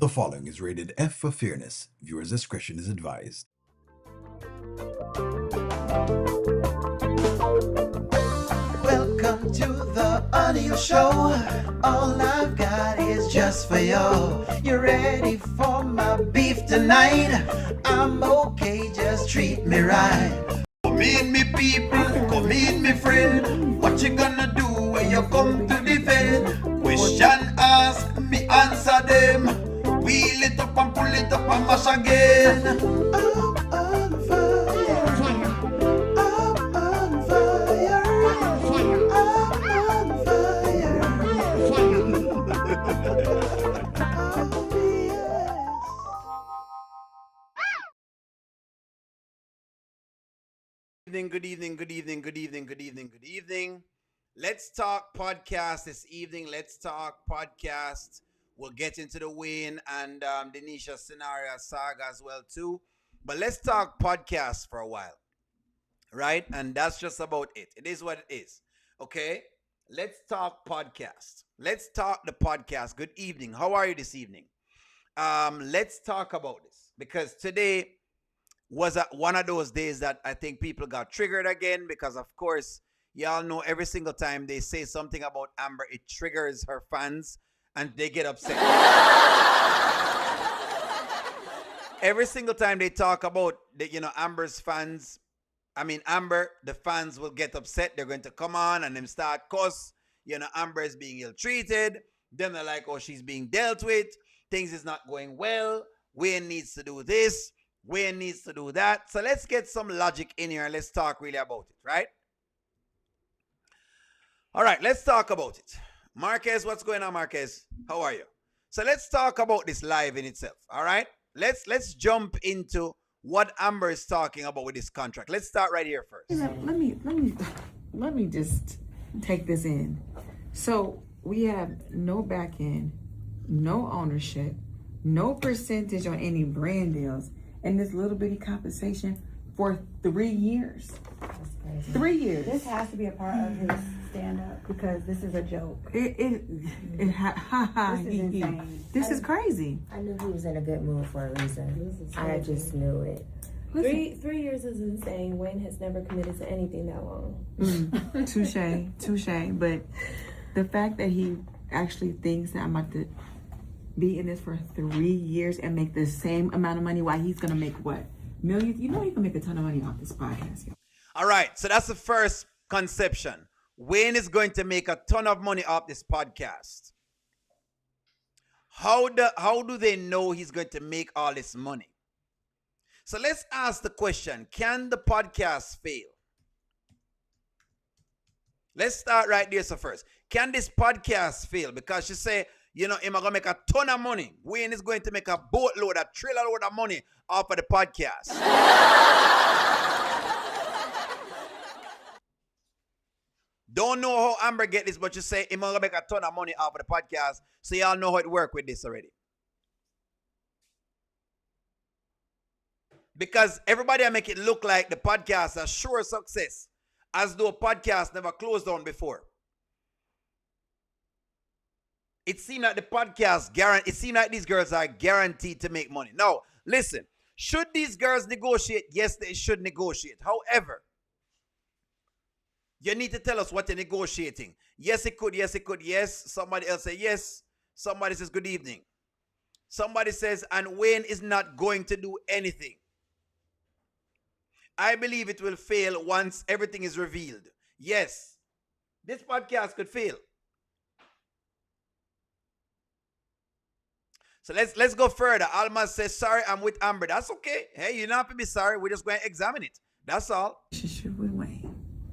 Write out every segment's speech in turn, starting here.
The following is rated F for fairness. Viewers' discretion is advised. Welcome to the audio show. All I've got is just for you. You ready for my beef tonight? I'm okay, just treat me right. Come in, me people, come in, me friend. What you gonna do when you come to defend? Question ask, me answer them. Wheel it up and pull it up and mash again. I'm on fire. I'm on fire. I'm on fire. Oh, yes. Good evening. Let's talk podcast this evening. Let's talk podcast. We'll get into the Wayne and Denisha scenario saga as well too. But let's talk podcast for a while, right? And that's just about it. It is what it is. Okay? Let's talk podcast. Let's talk the podcast. Good evening. How are you this evening? Let's talk about this because today was one of those days that I think people got triggered again because, of course, y'all know every single time they say something about Amber, it triggers her fans and they get upset. Every single time they talk about Amber's fans, Amber, the fans will get upset. They're going to come on and them start cuss. Amber is being ill-treated. Then they're like, oh, she's being dealt with. Things is not going well. Wayne needs to do this. Wayne needs to do that. So let's get some logic in here and let's talk really about it, right? All right, let's talk about it. Marquez, what's going on, Marquez? How are you? So let's talk about this live in itself, all right? Let's jump into what Amber is talking about with this contract. Let's start right here first. Let me just take this in. So we have no back end, no ownership, no percentage on any brand deals, and this little bitty compensation for 3 years. That's crazy. 3 years. This has to be a part of his stand-up because this is a joke. This is insane. This is crazy. I knew he was in a good mood for a reason. I just knew it. Three years is insane. Wayne has never committed to anything that long. Touche. But the fact that he actually thinks that I'm about to be in this for 3 years and make the same amount of money while he's gonna make what? Millions? You know he can make a ton of money off this podcast. All right, so that's the first conception. Wayne is going to make a ton of money off this podcast. How do they know he's going to make all this money? So let's ask the question, can the podcast fail? Let's start right there. So first, can this podcast fail? Because you say, him going to make a ton of money. Wayne is going to make a boatload, a trailer load of money off of the podcast. Don't know how Amber get this, but you say him going to make a ton of money off of the podcast. So y'all know how it work with this already. Because everybody make it look like the podcast a sure success, as though podcast never closed down before. It seemed like the podcast it seemed like these girls are guaranteed to make money. Now, listen, should these girls negotiate? Yes, they should negotiate. However, you need to tell us what you're negotiating. Yes, it could. Yes, it could. Yes. Somebody else say yes. Somebody says good evening. Somebody says, and Wayne is not going to do anything. I believe it will fail once everything is revealed. Yes, this podcast could fail. So let's go further. Alma says, sorry, I'm with Amber. That's okay. Hey, you don't have to be sorry. We're just going to examine it. That's all. Should we wait?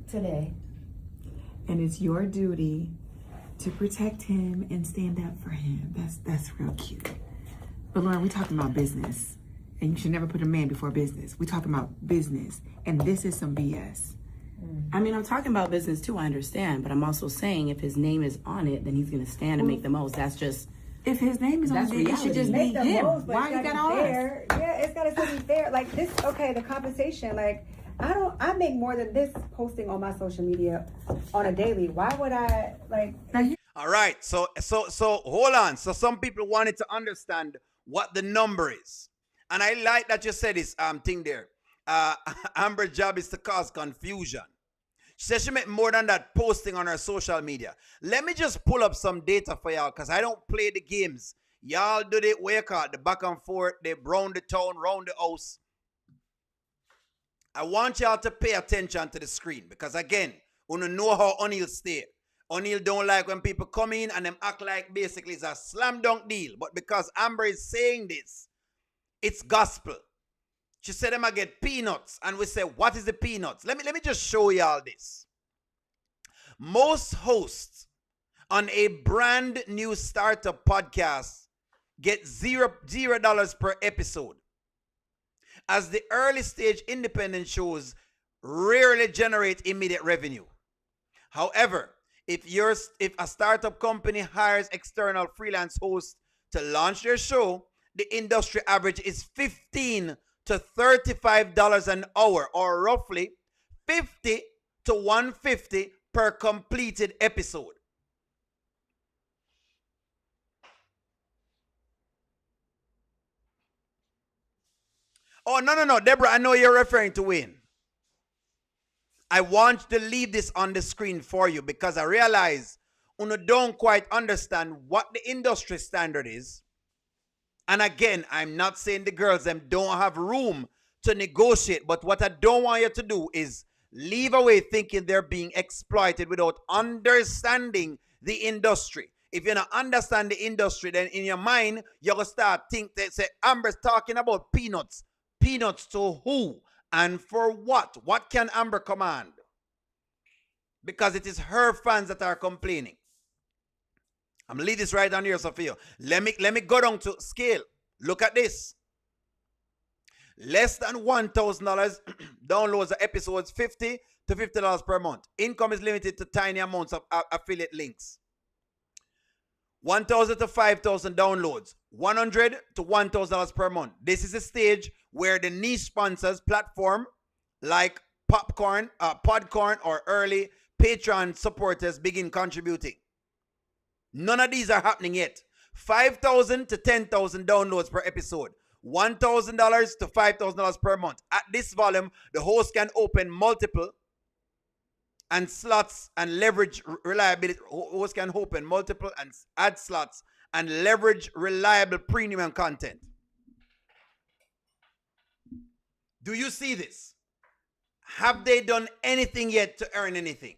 Today. And it's your duty to protect him and stand up for him. That's real cute. But Lauren, we talking about business. And you should never put a man before business. We talking about business. And this is some BS. I mean, I'm talking about business too, I understand. But I'm also saying if his name is on it, then he's going to stand and make the most. That's just... If his name is on it, it should just be him. Why you got all fair? Yeah, it's gotta still be fair. Like this, okay, the compensation, like I make more than this posting on my social media on a daily. Why would I All right. So hold on. So some people wanted to understand what the number is. And I like that you said this thing there. Uh Amber's job is to cause confusion. She said she made more than that posting on her social media. Let me just pull up some data for y'all because I don't play the games. Y'all do the wake up, the back and forth, they round the town, round the house. I want y'all to pay attention to the screen because again, you know how O'Neal stay. O'Neal don't like when people come in and them act like basically it's a slam dunk deal. But because Amber is saying this, it's gospel. She said them I get peanuts. And we say, what is the peanuts? Let me just show y'all this. Most hosts on a brand new startup podcast get $0 per episode. As the early stage independent shows rarely generate immediate revenue. However, if a startup company hires external freelance hosts to launch their show, the industry average is $15 to $35 an hour, or roughly $50 to $150 per completed episode. Oh, no, Deborah, I know you're referring to Wayne. I want to leave this on the screen for you because I realize you don't quite understand what the industry standard is. And again, I'm not saying the girls them don't have room to negotiate, but what I don't want you to do is leave away thinking they're being exploited without understanding the industry. If you don't understand the industry, then in your mind, you're going to start think they say, Amber's talking about peanuts. Peanuts to who and for what? What can Amber command? Because it is her fans that are complaining. I'm going to leave this right on here, Sophia. Let me go down to scale. Look at this. Less than $1,000 downloads of episodes, $50 to $50 per month. Income is limited to tiny amounts of affiliate links. 1,000 to 5,000 downloads, $100 to $1,000 per month. This is a stage where the niche sponsors platform like Podcorn or early Patreon supporters begin contributing. None of these are happening yet. 5,000 to 10,000 downloads per episode. $1,000 to $5,000 per month. At this volume, the host can open multiple and slots and leverage reliability. Host can open multiple and add slots and leverage reliable premium content. Do you see this? Have they done anything yet to earn anything?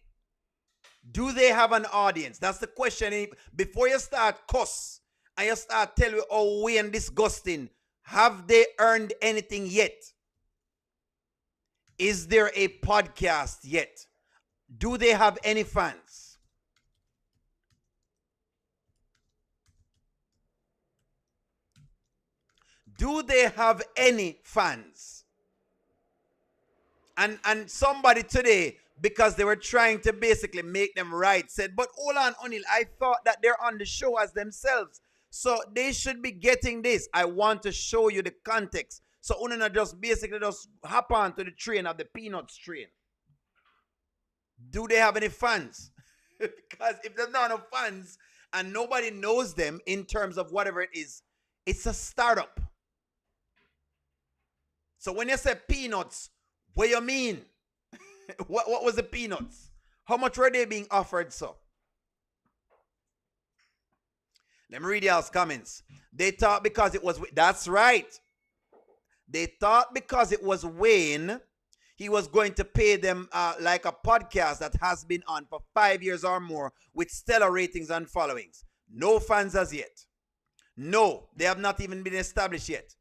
Do they have an audience? That's the question. Before you start cuss and you start telling me, oh, we and disgusting, have they earned anything yet? Is there a podcast yet? Do they have any fans? Do they have any fans? And somebody today, because they were trying to basically make them right, said, but hold on, O'Neal, I thought that they're on the show as themselves. So they should be getting this. I want to show you the context. So Unana just basically just hop on to the train of the peanuts train. Do they have any fans? Because if there's not enough fans and nobody knows them in terms of whatever it is, it's a startup. So when you say peanuts, what do you mean? What was the peanuts? How much were they being offered, so? Let me read y'all's comments. They thought because it was, that's right. They thought because it was Wayne, he was going to pay them like a podcast that has been on for 5 years or more with stellar ratings and followings. No fans as yet. No, they have not even been established yet.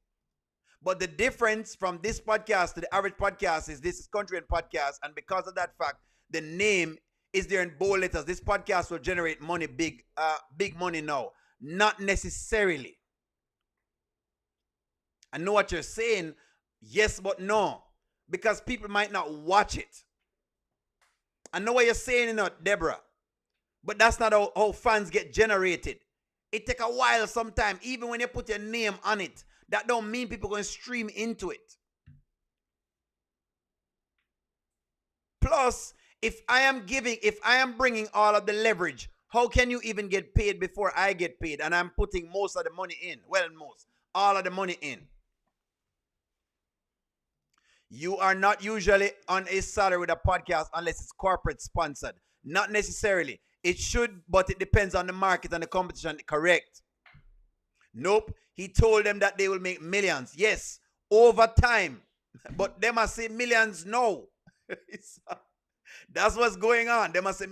But the difference from this podcast to the average podcast is this is Kountry Wayne podcast, and because of that fact, the name is there in bold letters. This podcast will generate money, big money now. Not necessarily. I know what you're saying, yes, but no, because people might not watch it. I know what you're saying, you know, Deborah, but that's not how fans get generated. It take a while sometimes, even when you put your name on it. That don't mean people going to stream into it. Plus, if I am bringing all of the leverage, How can you even get paid before I get paid? And I'm putting most of the money in. Well, all of the money in. You are not usually on a salary with a podcast unless it's corporate sponsored. Not necessarily. It should, but it depends on the market and the competition. Correct. Nope. He told them that they will make millions. Yes, over time. But they must say millions now. That's what's going on. They must say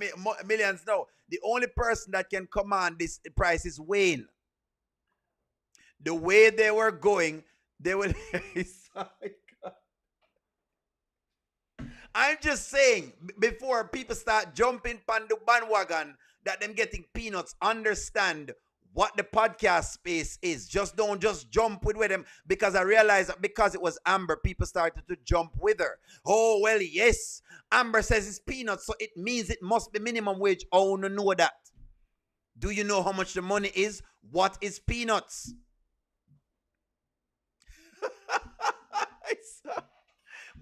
millions now. The only person that can command this price is Wayne. The way they were going, they will. I'm just saying, before people start jumping on the bandwagon that them getting peanuts, understand what the podcast space is. Just don't just jump with them, because I realized that because it was Amber, people started to jump with her. Oh, well, yes, Amber says it's peanuts, so it means it must be minimum wage. Oh, no, know that. Do you know how much the money is? What is peanuts?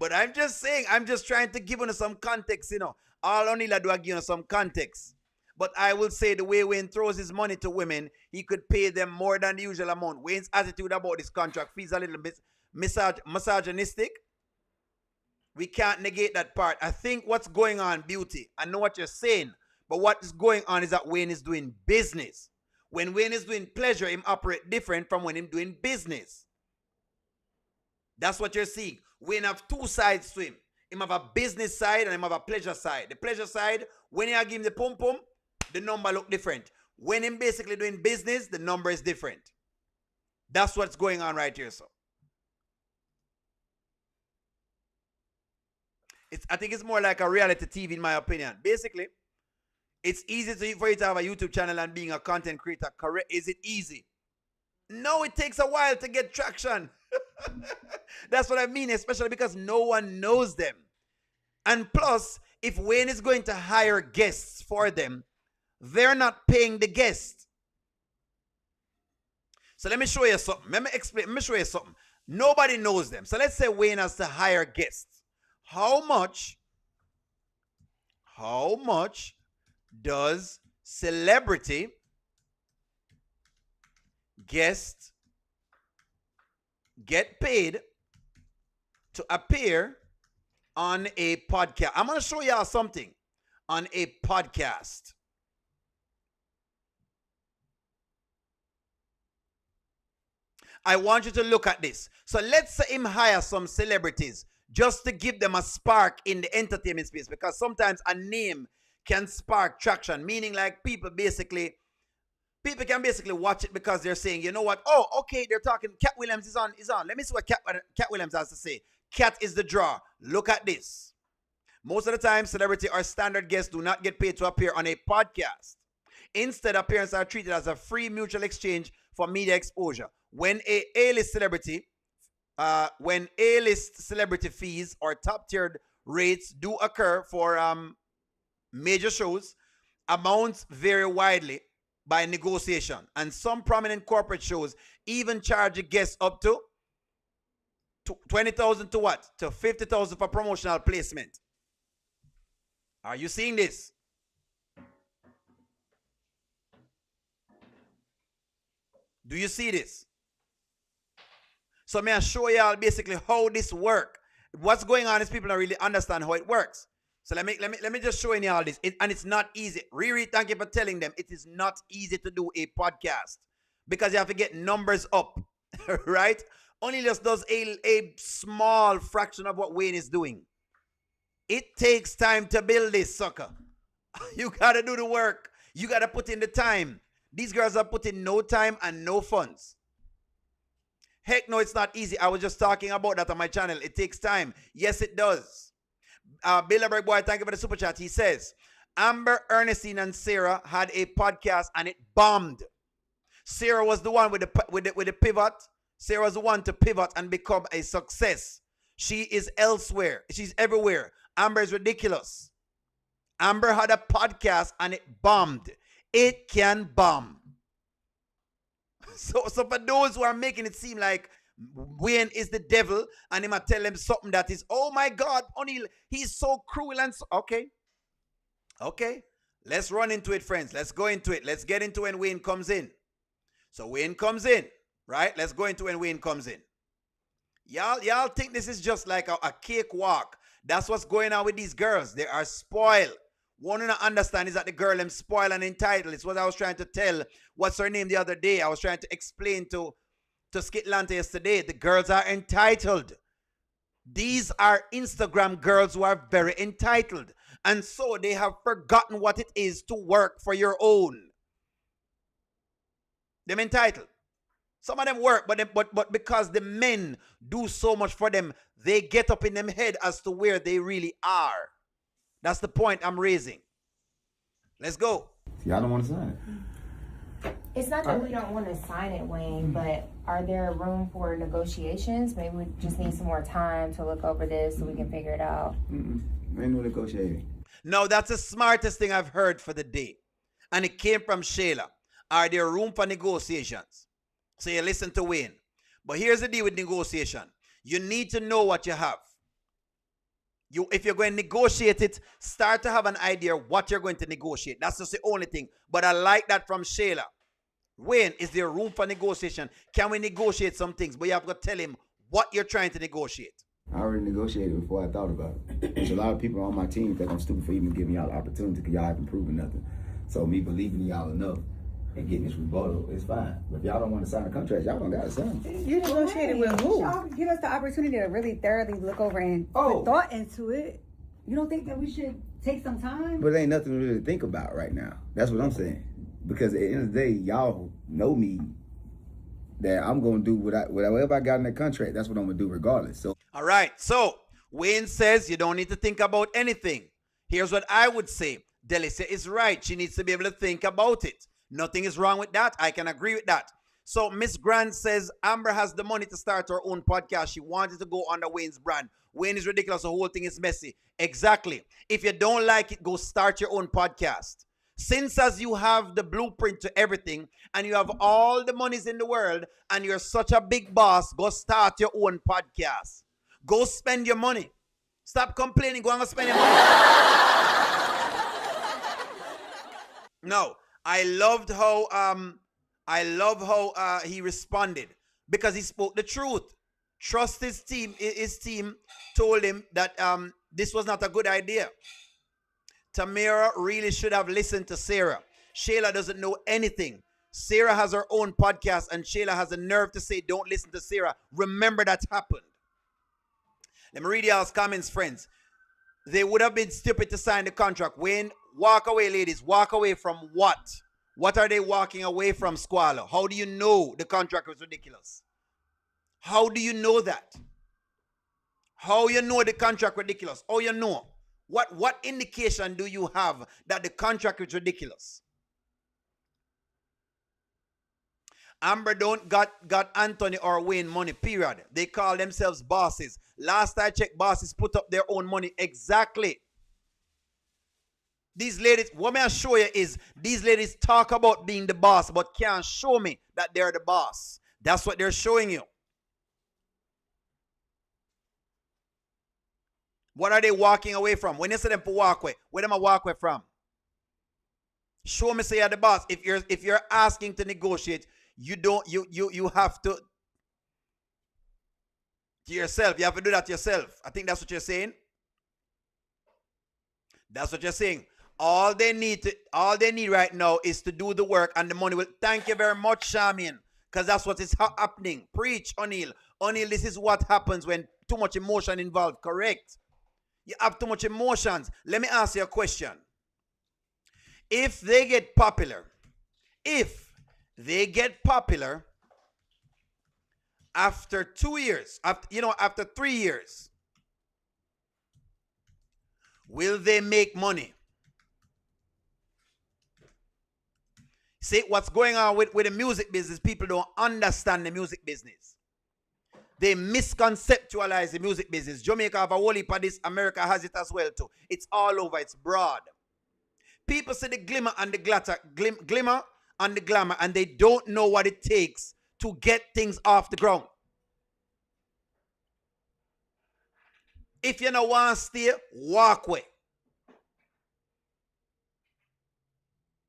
But I'm just saying, I'm just trying to give you some context, All only do I give you some context. But I will say the way Wayne throws his money to women, he could pay them more than the usual amount. Wayne's attitude about this contract feels a little bit misogynistic. We can't negate that part. I think what's going on, Beauty, I know what you're saying, but what is going on is that Wayne is doing business. When Wayne is doing pleasure, him operate different from when him doing business. That's what you're seeing. Wayne have two sides to him. Him have a business side and him have a pleasure side. The pleasure side, when you give him the pum-pum, the number look different. When him basically doing business, the number is different. That's what's going on right here, so. I think it's more like a reality TV, in my opinion. Basically, it's easy for you to have a YouTube channel and being a content creator. Correct? Is it easy? No, it takes a while to get traction. That's what I mean, especially because no one knows them. And plus, if Wayne is going to hire guests for them, they're not paying the guest. So let me show you something. Let me show you something. Nobody knows them. So let's say Wayne has to hire guests. How much does celebrity guest get paid to appear on a podcast? I'm going to show y'all something on a podcast. I want you to look at this. So let's say him hire some celebrities just to give them a spark in the entertainment space, because sometimes a name can spark traction, meaning like people can basically watch it because they're saying, you know what? Oh, okay, they're talking. Cat Williams is on. Let me see what Cat Williams has to say. Cat is the draw. Look at this. Most of the time, celebrity or standard guests do not get paid to appear on a podcast. Instead, appearances are treated as a free mutual exchange for media exposure. When A-list celebrity fees or top-tiered rates do occur for major shows, amounts vary widely by negotiation, and some prominent corporate shows even charge a guest up to $20,000 to what? To $50,000 for promotional placement. Are you seeing this? Do you see this? So may I show y'all basically how this works. What's going on is people don't really understand how it works. So let me just show you all this. And it's not easy. Riri, thank you for telling them it is not easy to do a podcast because you have to get numbers up, right? Only just does a small fraction of what Wayne is doing. It takes time to build this sucker. You got to do the work. You got to put in the time. These girls are putting no time and no funds. Heck no, it's not easy. I was just talking about that on my channel. It takes time. Yes, it does. Bilderberg boy, thank you for the super chat. He says, Amber, Ernestine, and Sarah had a podcast and it bombed. Sarah was the one with the pivot. Sarah was the one to pivot and become a success. She is elsewhere. She's everywhere. Amber is ridiculous. Amber had a podcast and it bombed. It can bomb. So for those who are making it seem like Wayne is the devil and he might tell them something that is, oh my God, O'Neal, he's so cruel and so, okay. Let's run into it, friends. Let's go into it. Let's get into when Wayne comes in. So Wayne comes in, right? Let's go into when Wayne comes in. Y'all think this is just like a cakewalk. That's what's going on with these girls. They are spoiled. One to understand is that the girl them spoiled and entitled. It's what I was trying to tell. What's her name the other day? I was trying to explain to Skitlanta yesterday. The girls are entitled. These are Instagram girls who are very entitled. And so they have forgotten what it is to work for your own. They're entitled. Some of them work, but because the men do so much for them, they get up in them head as to where they really are. That's the point I'm raising. Let's go. Y'all don't want to sign it. It's not that we don't want to sign it, Wayne, but are there room for negotiations? Maybe we just need some more time to look over this so we can figure it out. Ain't no negotiating. No, that's the smartest thing I've heard for the day. And it came from Shayla. Are there room for negotiations? So you listen to Wayne. But here's the deal with negotiation. You need to know what you have. If you're going to negotiate it, start to have an idea what you're going to negotiate. That's just the only thing. But I like that from Shayla. Wayne, is there room for negotiation? Can we negotiate some things? But you have to tell him what you're trying to negotiate. I already negotiated before I thought about it. There's a lot of people on my team think I'm stupid for even giving y'all the opportunity because y'all haven't proven nothing. So me believing y'all enough and getting this rebuttal is fine. But if y'all don't want to sign a contract, y'all don't got to sign it. You negotiated with who? Y'all give us the opportunity to really thoroughly look over and put thought into it. You don't think that we should take some time? But it ain't nothing really to think about right now. That's what I'm saying. Because at the end of the day, y'all know me that I'm going to do whatever I got in that contract. That's what I'm going to do regardless. So. All right. So Wayne says you don't need to think about anything. Here's what I would say. Delicia is right. She needs to be able to think about it. Nothing is wrong with that. I can agree with that. So Miss Grant says Amber has the money to start her own podcast. She wanted to go under Wayne's brand. Wayne is ridiculous. The whole thing is messy. Exactly. If you don't like it, go start your own podcast. Since as you have the blueprint to everything and you have all the monies in the world and you're such a big boss, go start your own podcast. Go spend your money. Stop complaining. Go and spend your money. No, I loved how he responded because he spoke the truth. Trust his team. His team told him that this was not a good idea. Tamara really should have listened to Sarah. Shayla doesn't know anything. Sarah has her own podcast and Shayla has the nerve to say, don't listen to Sarah. Remember that happened. Let me read y'all's comments, friends. They would have been stupid to sign the contract. Wayne, walk away, ladies. Walk away from what? What are they walking away from, Squalor? How do you know the contract was ridiculous? How do you know that? How you know the contract ridiculous? How you know? What indication do you have that the contract is ridiculous? Amber don't got Anthony or Wayne money, period. They call themselves bosses. Last I checked, bosses put up their own money. Exactly. These ladies, what may I show you is these ladies talk about being the boss, but can't show me that they're the boss. That's what they're showing you. What are they walking away from? When you say them to walk away, where them a walk away from? Show me say you're the boss. If you're asking to negotiate, you have to yourself. You have to do that yourself. I think that's what you're saying. That's what you're saying. All they need right now is to do the work and the money will. Thank you very much, Charmian. Because that's what is happening. Preach, O'Neill. O'Neill, this is what happens when too much emotion involved. Correct. You have too much emotions. Let me ask you a question. If they get popular, after 2 years, after 3 years, will they make money? See, what's going on with the music business, people don't understand the music business. They misconceptualize the music business. Jamaica have a whole heap of this. America has it as well too. It's all over. It's broad. People see the glimmer and the glimmer and the glamour, and they don't know what it takes to get things off the ground. If you don't want to stay, walk away.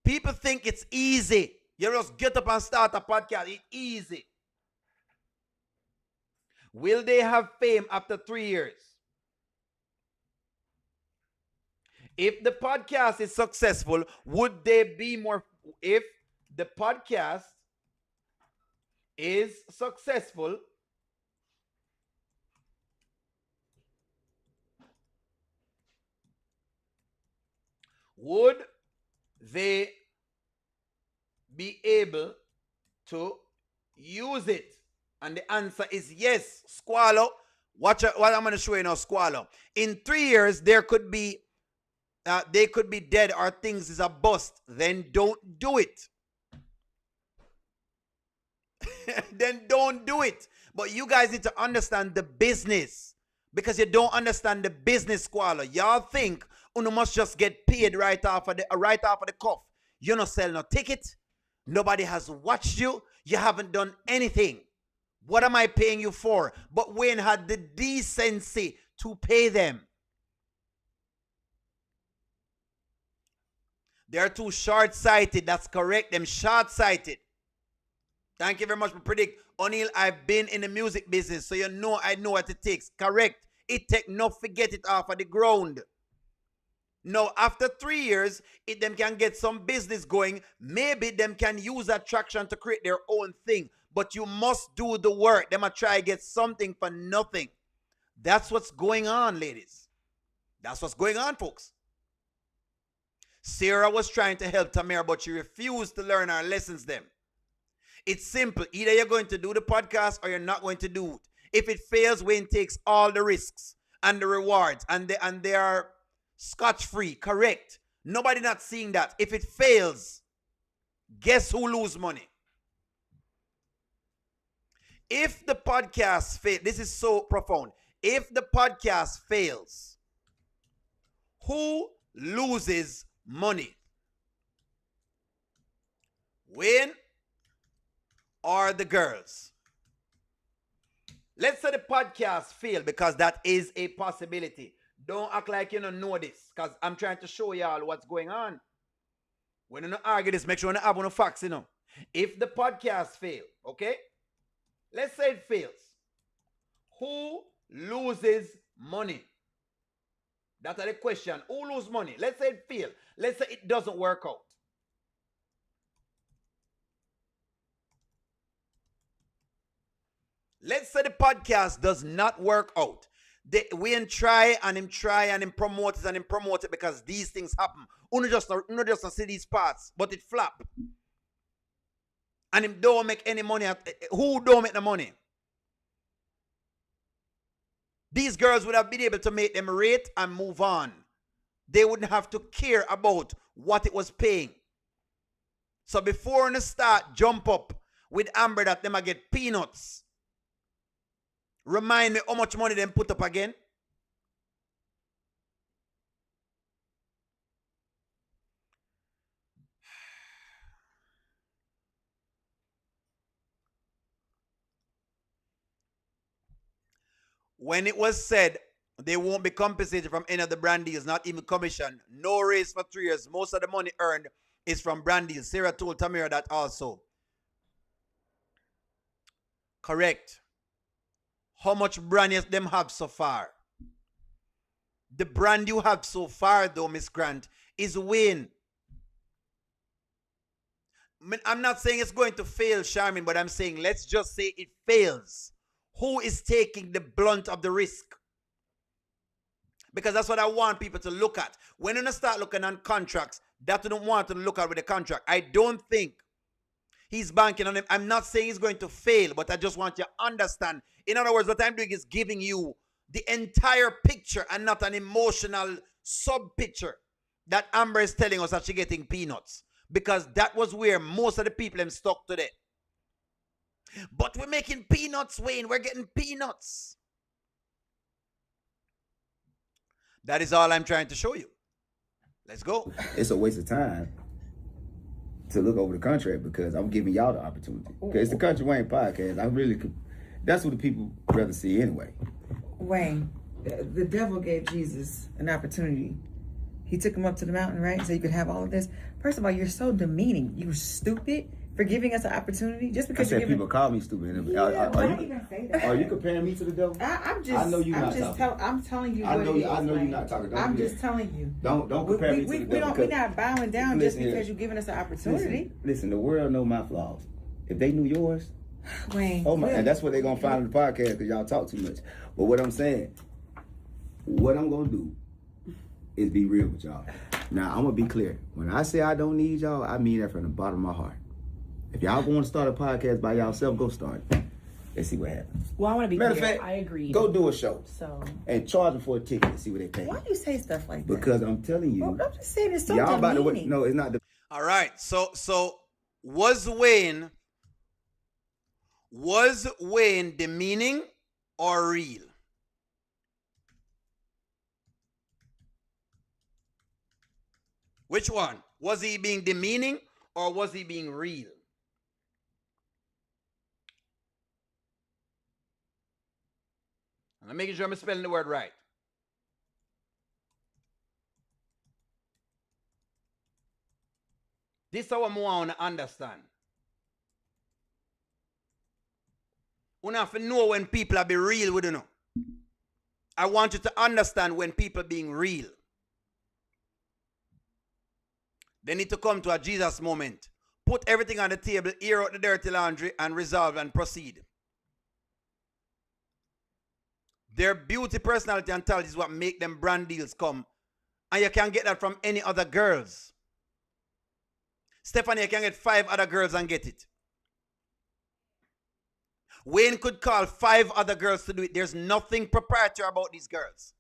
People think it's easy. You just get up and start a podcast. It's easy. Will they have fame after 3 years? If the podcast is successful, would they be more? If the podcast is successful, would they be able to use it? And the answer is yes. Squallow. Watch what I'm going to show you now, Squallow. In 3 years, they could be dead or things is a bust. Then don't do it. Then don't do it. But you guys need to understand the business. Because you don't understand the business, Squallow. Y'all think you must just get paid right off of the cuff. You don't sell no ticket. Nobody has watched you. You haven't done anything. What am I paying you for? But Wayne had the decency to pay them. They're too short-sighted. That's correct. Them short-sighted. Thank you very much for predict. O'Neal, I've been in the music business, so you know I know what it takes. Correct. It take no forget it off of the ground. Now, after 3 years, if them can get some business going, maybe them can use attraction to create their own thing. But you must do the work. Them a try to get something for nothing. That's what's going on, ladies. That's what's going on, folks. Sarah was trying to help Tamara, but she refused to learn her lessons them. It's simple. Either you're going to do the podcast or you're not going to do it. If it fails, Wayne takes all the risks and the rewards, and they are scotch-free. Correct. Nobody not seeing that. If it fails, guess who lose money? If the podcast fails, this is so profound. If the podcast fails, who loses money? Wayne or the girls? Let's say the podcast failed, because that is a possibility. Don't act like you don't know this, because I'm trying to show y'all what's going on. When you don't argue this, make sure you have no facts, you know. If the podcast fail, okay? Let's say it fails. Who loses money? That's the question. Who loses money? Let's say it fails. Let's say it doesn't work out. Let's say the podcast does not work out. We try and him promote it because these things happen. Uno just see these parts, but it flop. And him don't make any money. Who don't make the money? These girls would have been able to make them rate and move on. They wouldn't have to care about what it was paying. So before they start jump up with Amber that them I get peanuts. Remind me how much money them put up again. When it was said they won't be compensated from any of the brand deals, not even commission, no raise for 3 years. Most of the money earned is from brand deals. Sarah told Tamira that also. Correct. How much brand them have so far? The brand you have so far, though, Miss Grant, is Wayne. I'm not saying it's going to fail, Charmin, but I'm saying let's just say it fails. Who is taking the blunt of the risk? Because that's what I want people to look at. When you start looking at contracts, that you don't want to look at with the contract. I don't think he's banking on him. I'm not saying he's going to fail, but I just want you to understand. In other words, what I'm doing is giving you the entire picture and not an emotional sub-picture that Amber is telling us that she's getting peanuts. Because that was where most of the people are stuck today. But we're making peanuts, Wayne. We're getting peanuts. That is all I'm trying to show you. Let's go. It's a waste of time to look over the contract because I'm giving y'all the opportunity. Okay, it's the Kountry Wayne podcast. I really could. That's what the people rather see anyway. Wayne, the devil gave Jesus an opportunity. He took him up to the mountain, right? So you could have all of this. First of all, you're so demeaning. You're stupid for giving us an opportunity just because I said people call me stupid. Are you comparing me to the devil? I'm just. I know you're not talking. I'm telling you. I know what it is, you're like, not talking. I'm just telling you. Don't compare me to the devil. We're not bowing down just because here. you're giving us an opportunity. Listen, the world know my flaws. If they knew yours, Wayne. oh my, and that's what they're gonna find in the podcast because y'all talk too much. But what I'm saying, what I'm gonna do is be real with y'all. Now I'm gonna be clear. When I say I don't need y'all, I mean that from the bottom of my heart. If y'all want to start a podcast by y'allself, go start it. Let's see what happens. Well, I want to be Matter clear. of fact, I agree. Go do a show. So and charge them for a ticket and see what they pay. Why do you say stuff like that? Because I'm telling you, Well, I'm just saying it's so y'all about to demeaning. no, it's not the. All right. So was Wayne demeaning or real? Which one? Was he being demeaning or was he being real? I'm making sure I'm spelling the word right. This is what I want to understand. You have to know when people are being real with you. I want you to understand when people are being real. They need to come to a Jesus moment. Put everything on the table, air out the dirty laundry, and resolve and proceed. Their beauty, personality, and talent is what make them brand deals come. And you can't get that from any other girls. Stephanie, you can get 5 other girls and get it. Wayne could call 5 other girls to do it. There's nothing proprietary about these girls.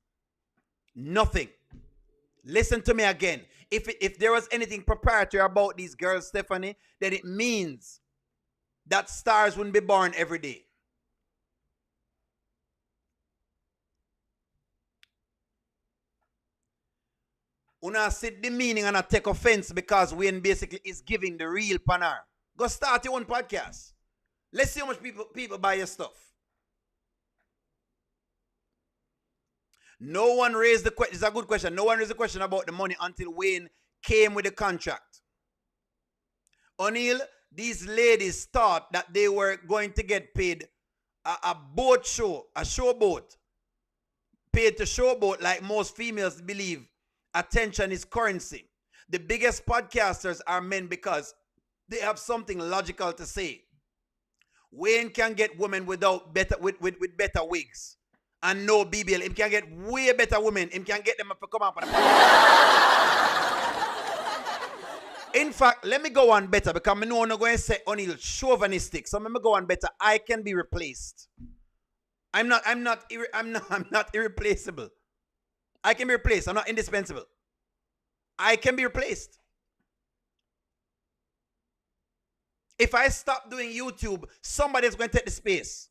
Nothing. Listen to me again. If there was anything proprietary about these girls, Stephanie, then it means that stars wouldn't be born every day. Una sit the meaning and I take offense because Wayne basically is giving the real panar. Go start your own podcast. Let's see how much people buy your stuff. No one raised the question. It's a good question. No one raised the question about the money until Wayne came with the contract. O'Neal, these ladies thought that they were going to get paid a boat show, a showboat. Paid to showboat like most females believe attention is currency. The biggest podcasters are men because they have something logical to say. Wayne can get women with better wigs and no BBL. He can get way better women. He can get them to come up on the podcast. In fact, let me go on better because I know I'm not going to say O'Neal chauvinistic. So let me go on better. I can be replaced. I'm not irreplaceable. I can be replaced. I'm not indispensable. I can be replaced. If I stop doing YouTube, somebody's going to take the space.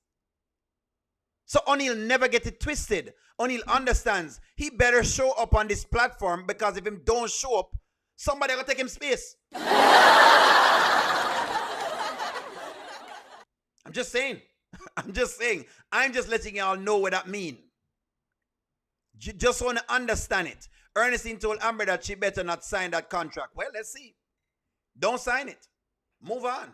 So O'Neal never get it twisted. O'Neal understands he better show up on this platform because if him don't show up, somebody will take him space. I'm just saying. I'm just saying. I'm just letting y'all know what that means. Just want to understand it. Ernestine told Amber that she better not sign that contract. Well, let's see. Don't sign it. Move on.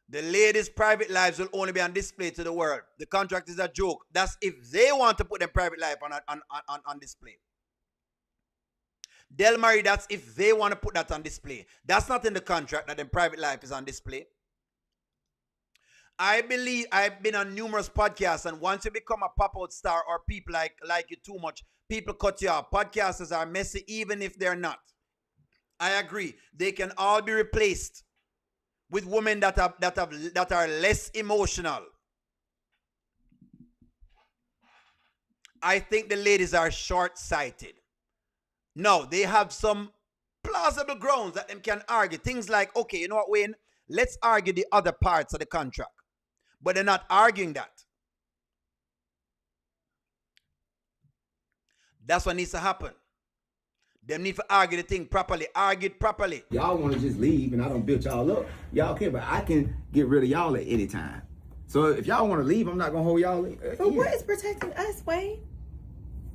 The ladies' private lives will only be on display to the world. The contract is a joke. That's if they want to put their private life on display. Del Marie, that's if they want to put that on display. That's not in the contract that their private life is on display. I believe I've been on numerous podcasts, and once you become a pop-out star or people like you too much, people cut you off. Podcasters are messy even if they're not. I agree. They can all be replaced with women that are less emotional. I think the ladies are short-sighted. No, they have some plausible grounds that them can argue. Things like, okay, you know what, Wayne? Let's argue the other parts of the contract. But they're not arguing that. That's what needs to happen. They need to argue the thing properly. Argue it properly. Y'all want to just leave and I don't build y'all up. Y'all can, but I can get rid of y'all at any time. So if y'all want to leave, I'm not gonna hold y'all. But what is protecting us, Wayne?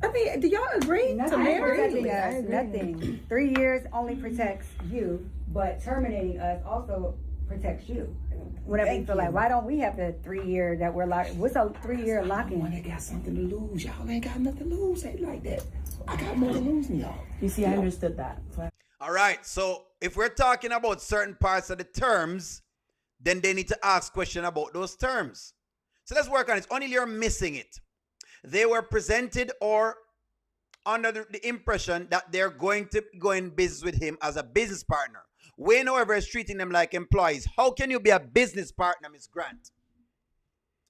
I mean, do y'all agree to Nothing marry? protecting us. Nothing. 3 years only protects you, but terminating us also protects you. Whatever you feel like. Why don't we have the 3 year that we're locked? What's a 3 year lock-in? They got something to lose. Y'all ain't got nothing to lose. Ain't like that. I got more to lose than y'all. You see, I understood that. All right. So if we're talking about certain parts of the terms, then they need to ask questions about those terms. So let's work on it. Only you're missing it. They were presented or under the impression that they're going to go in business with him as a business partner. Wayne, however, is treating them like employees. How can you be a business partner, Ms. Grant?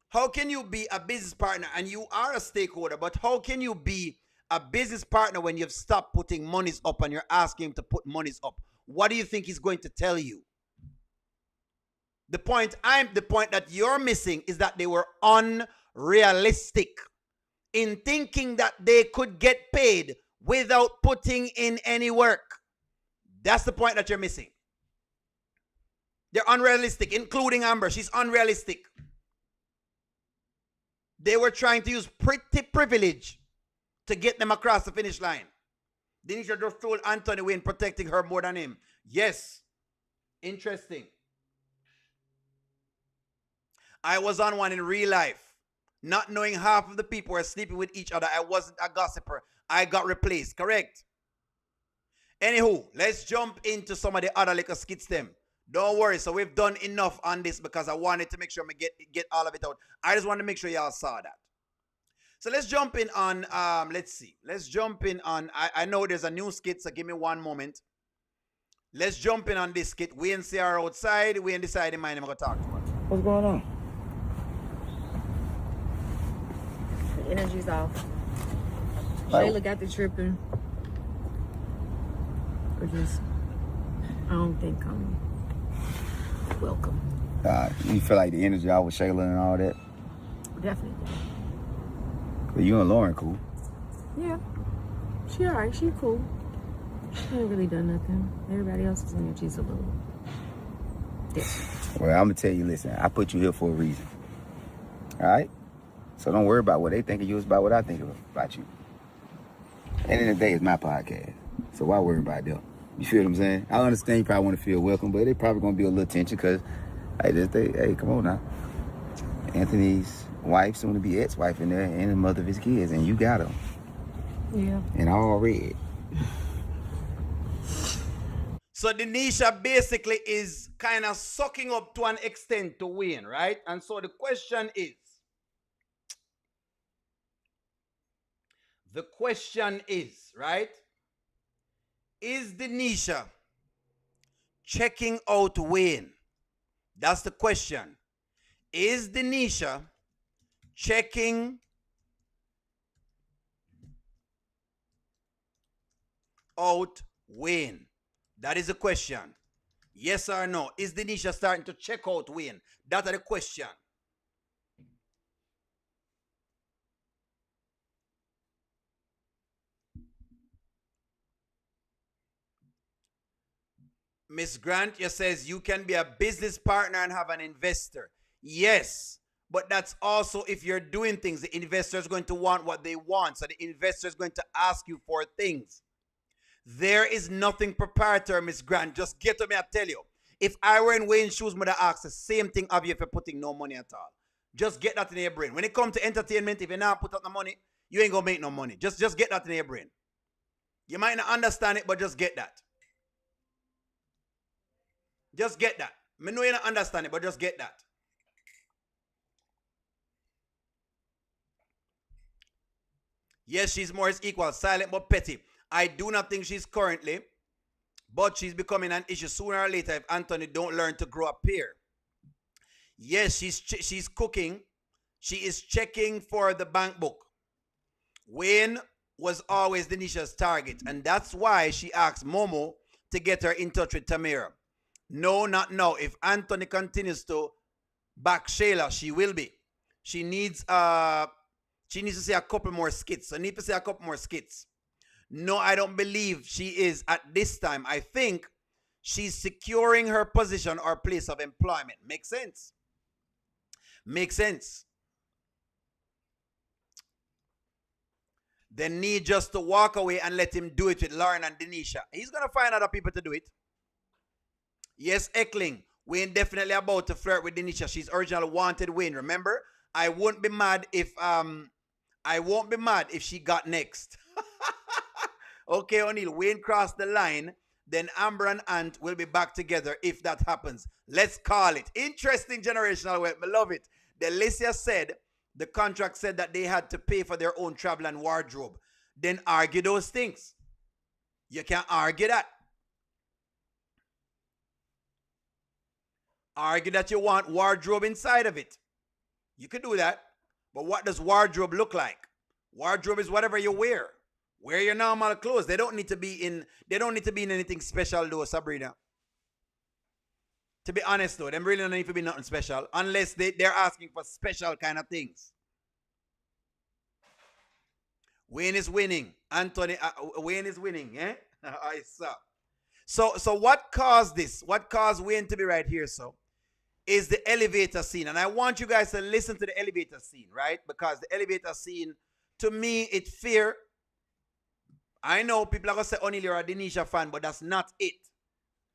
How can you be a business partner and you are a stakeholder, but how can you be a business partner when you've stopped putting monies up and you're asking him to put monies up? What do you think he's going to tell you? The point that you're missing is that they were unrealistic in thinking that they could get paid without putting in any work. That's the point that you're missing. They're unrealistic, including Amber. She's unrealistic. They were trying to use pretty privilege to get them across the finish line. Denisha just told Anthony Wayne protecting her more than him. Yes. Interesting. I was on one in real life. Not knowing half of the people were sleeping with each other. I wasn't a gossiper. I got replaced. Correct? Anywho, let's jump into some of the other little skits them. Don't worry. So we've done enough on this because I wanted to make sure I get all of it out. I just want to make sure y'all saw that. So let's jump in on, let's see. Let's jump in on, I know there's a new skit, so give me one moment. Let's jump in on this skit. We and see her outside. We and decide in mind I'm going to talk to her. What's going on? The energy's off. Like, Shayla got the tripping. I don't think I'm welcome. you feel like the energy out with Shayla and all that? Definitely. But you and Lauren cool. Yeah. She alright. She cool. She ain't really done nothing. Everybody else's energy's a little different. Well, I'm going to tell you, listen, I put you here for a reason. All right? So don't worry about what they think of you. It's about what I think about you. At the end of the day, it's my podcast. So why worry about them? You feel what I'm saying? I understand you probably want to feel welcome, but they probably going to be a little tension because, hey, come on now. Anthony's wife, soon to be ex-wife in there, and the mother of his kids, and you got them. Yeah. And all red. So Denisha basically is kind of sucking up to an extent to Wayne, right? And so the question is, right? Is Denisha checking out Wayne? That's the question. Is Denisha checking out Wayne? That is the question. Yes or no? Is Denisha starting to check out Wayne? That's the question. Miss Grant, you says you can be a business partner and have an investor. Yes, but that's also if you're doing things, the investor is going to want what they want. So the investor is going to ask you for things. There is nothing proprietary, Miss Grant. Just get to me, I tell you. If I were in Wayne's shoes, I'd ask the same thing of you if you're putting no money at all. Just get that in your brain. When it comes to entertainment, if you not put up the money, you ain't gonna make no money. Just get that in your brain. You might not understand it, but just get that. Just get that. I know you don't understand it, but just get that. Yes, she's more is equal, silent but petty. I do not think she's currently, but she's becoming an issue sooner or later if Anthony don't learn to grow up here. Yes, she's cooking. She is checking for the bank book. Wayne was always Denisha's target, and that's why she asked Momo to get her in touch with Tamira. No, not now. If Anthony continues to back Shayla, she will be. She needs to say a couple more skits. I need to say a couple more skits. No, I don't believe she is at this time. I think she's securing her position or place of employment. Makes sense. Makes sense. They need just to walk away and let him do it with Lauren and Denisha. He's going to find other people to do it. Yes, Eckling. Wayne definitely about to flirt with Denisha. She's original wanted Wayne. Remember? I won't be mad if she got next. Okay, O'Neal. Wayne crossed the line. Then Amber and Ant will be back together if that happens. Let's call it. Interesting generational wealth. I love it. Delicia said the contract said that they had to pay for their own travel and wardrobe. Then argue those things. You can't argue that. Argue that you want wardrobe inside of it. You could do that. But what does wardrobe look like? Wardrobe is whatever you wear. Wear your normal clothes. They don't need to be in anything special though, Sabrina. To be honest though, them really don't need to be nothing special unless they're asking for special kind of things. Wayne is winning. Anthony, Wayne is winning, eh? I saw. So what caused this? What caused Wayne to be right here, so? Is the elevator scene. And I want you guys to listen to the elevator scene, right? Because the elevator scene, to me, it's fair. I know people are going to say, O'Neal, you're a Denisha fan, but that's not it.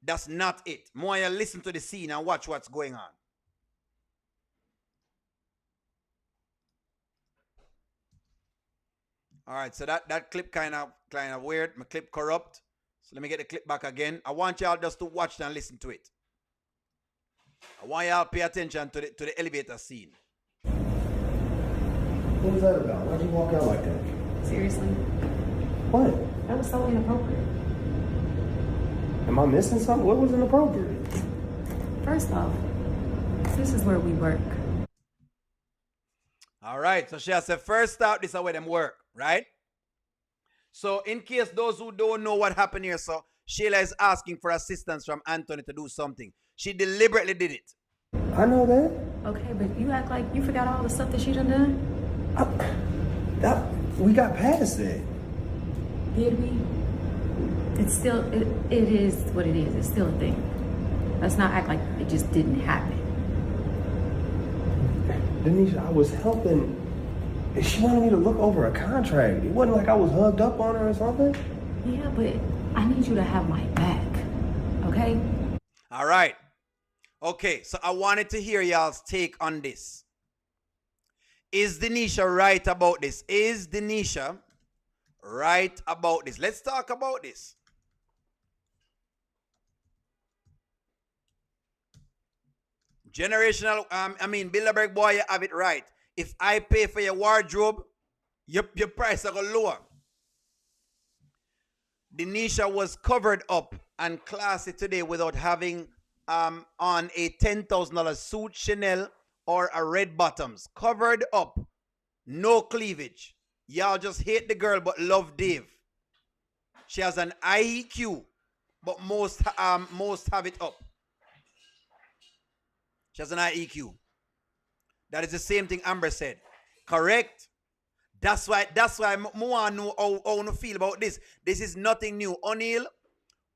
That's not it. More you listen to the scene and watch what's going on. All right, so that clip kind of weird. My clip corrupt. So let me get the clip back again. I want y'all just to watch it and listen to it. I want y'all pay attention to the elevator scene. What was that about? Why'd you walk out like that? Seriously? What? That was so inappropriate. Am I missing something? What was inappropriate? First off, this is where we work. All right, so she has said, first out, this is where them work, right? So in case those who don't know what happened here, so Sheila is asking for assistance from Anthony to do something. She deliberately did it. I know that. Okay, but you act like you forgot all the stuff that she done. We got past that. Did we? It's still, it is what it is. It's still a thing. Let's not act like it just didn't happen. Denisha, I was helping. She wanted me to look over a contract. It wasn't like I was hugged up on her or something. Yeah, but I need you to have my back, okay? All right. Okay, so I wanted to hear y'all's take on this. Is Denisha right about this? Is Denisha right about this? Let's talk about this. Generational, Bilderberg boy, you have it right. If I pay for your wardrobe, your price will go lower. Denisha was covered up and classy today without having on a $10,000 suit, Chanel, or a red bottoms. Covered up. No cleavage. Y'all just hate the girl but love Dave. She has an IEQ, but most have it up. She has an IEQ. That is the same thing Amber said. Correct? That's why I want to know how you feel about this. This is nothing new. O'Neal,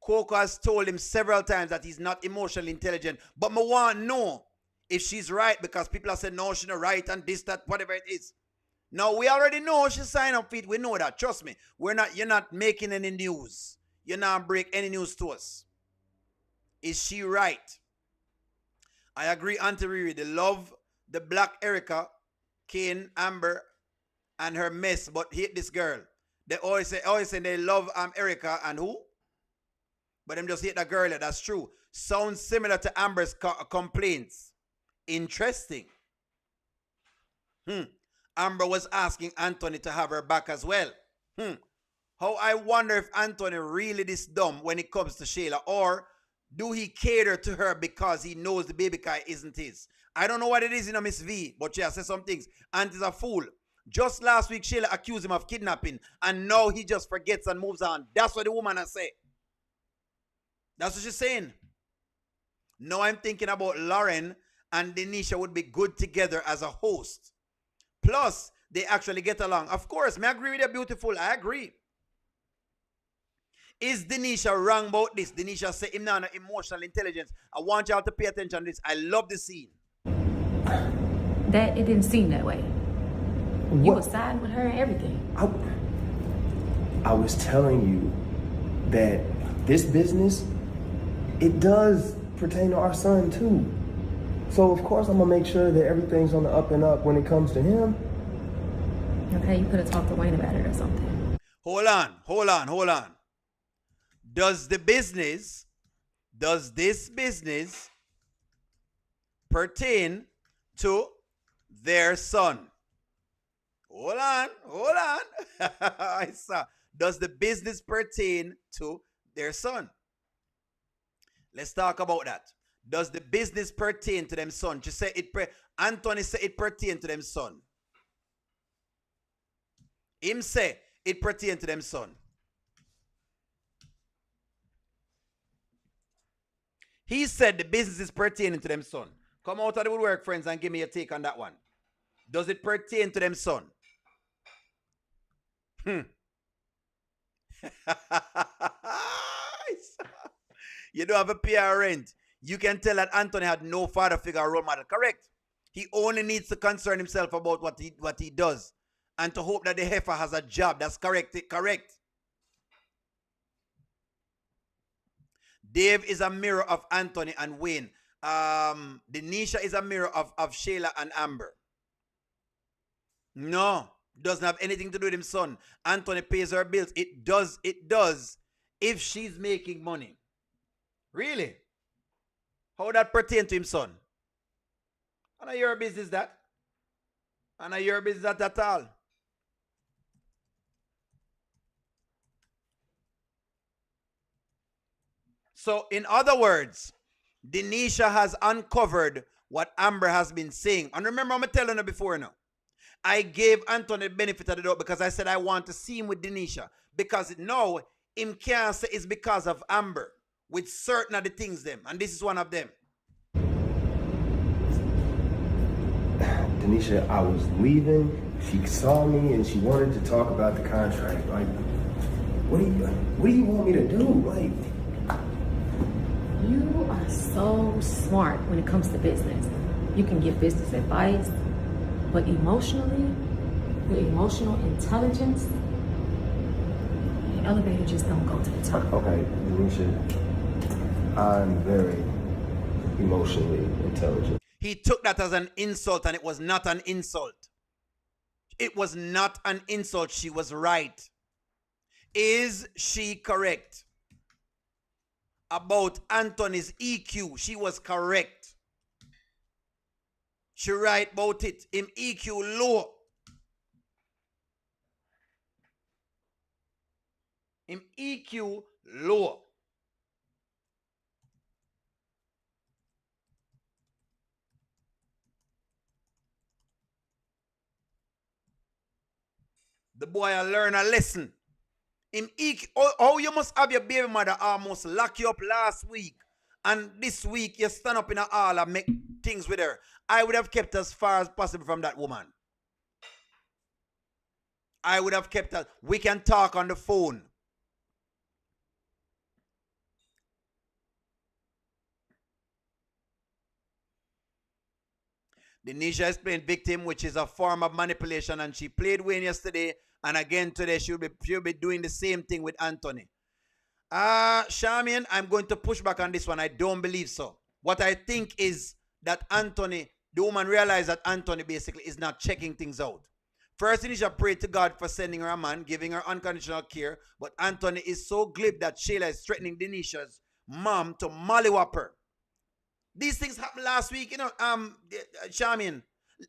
Coco has told him several times that he's not emotionally intelligent. But I want to know if she's right, because people have said, no, she's not right, and this, that, whatever it is. Now, we already know she signed up for it. We know that. Trust me. You're not making any news. You're not break any news to us. Is she right? I agree, Auntie Riri. They love the black Erica, Kane, Amber, and her mess, but hate this girl. They always say they love Erica and who? But them just hate that girl. That's true. Sounds similar to Amber's complaints. Interesting. Amber was asking Anthony to have her back as well. How I wonder if Anthony really this dumb when it comes to Sheila, or do he cater to her because he knows the baby guy isn't his? I don't know what it is, Miss V, but she has said some things. Auntie's a fool. Just last week, Sheila accused him of kidnapping, and now he just forgets and moves on. That's what the woman has said. That's what she's saying. Now I'm thinking about Lauren and Denisha would be good together as a host. Plus, they actually get along. Of course, I agree with you, beautiful. I agree. Is Denisha wrong about this? Denisha said him now emotional intelligence. I want y'all to pay attention to this. I love the scene. That it didn't seem that way. You What? was siding with her and everything. I was telling you that this business, it does pertain to our son too. So of course I'm gonna make sure that everything's on the up and up when it comes to him. Okay, you could have talked to Wayne about it or something. Hold on. Does this business pertain to their son? Hold on. I saw. Does the business pertain to their son? Let's talk about that. Does the business pertain to them son? Just say it. Anthony said it pertain to them son. Him say it pertain to them son. He said the business is pertaining to them son. Come out of the woodwork, friends, and give me a take on that one. Does it pertain to them son? You don't have a PR rent. You can tell that Anthony had no father figure or role model. Correct. He only needs to concern himself about what he does and to hope that the heifer has a job. That's correct. Correct. Dave is a mirror of Anthony and Wayne. Denisha is a mirror of Shayla and Amber. No, doesn't have anything to do with him son. Anthony pays her bills. It does if she's making money. Really? How that pertain to him son? And not your business that. And not your business that at all. So, in other words, Denisha has uncovered what Amber has been saying. And remember, I'm telling you before now. I gave Anthony the benefit of the doubt because I said I want to see him with Denisha. Because now, him can't say it's because of Amber. With certain of the things them. And this is one of them. Denisha, I was leaving. She saw me and she wanted to talk about the contract. Like, what do you want me to do? Like, You are so smart when it comes to business. You can give business advice, but emotionally, your emotional intelligence, the elevator just don't go to the top. okay, Denisha, I'm very emotionally intelligent. He took that as an insult, and it was not an insult. It was not an insult. She was right. Is she correct? About Anthony's EQ, she was correct. She right about it. Him EQ low. Him EQ low. The boy learn a lesson. Him oh, you must have your baby mother almost lock you up last week. And this week you stand up in a hall and make things with her. I would have kept as far as possible from that woman. I would have kept her. We can talk on the phone. Denisha is playing victim, which is a form of manipulation, and she played Wayne yesterday, and again today she'll be doing the same thing with Anthony. Charmian, I'm going to push back on this one. I don't believe so. What I think is that Anthony, the woman realized that Anthony basically is not checking things out. First, Denisha prayed to God for sending her a man, giving her unconditional care, but Anthony is so glib that Shayla is threatening Denisha's mom to mollywop her. These things happened last week, you know, Charmian.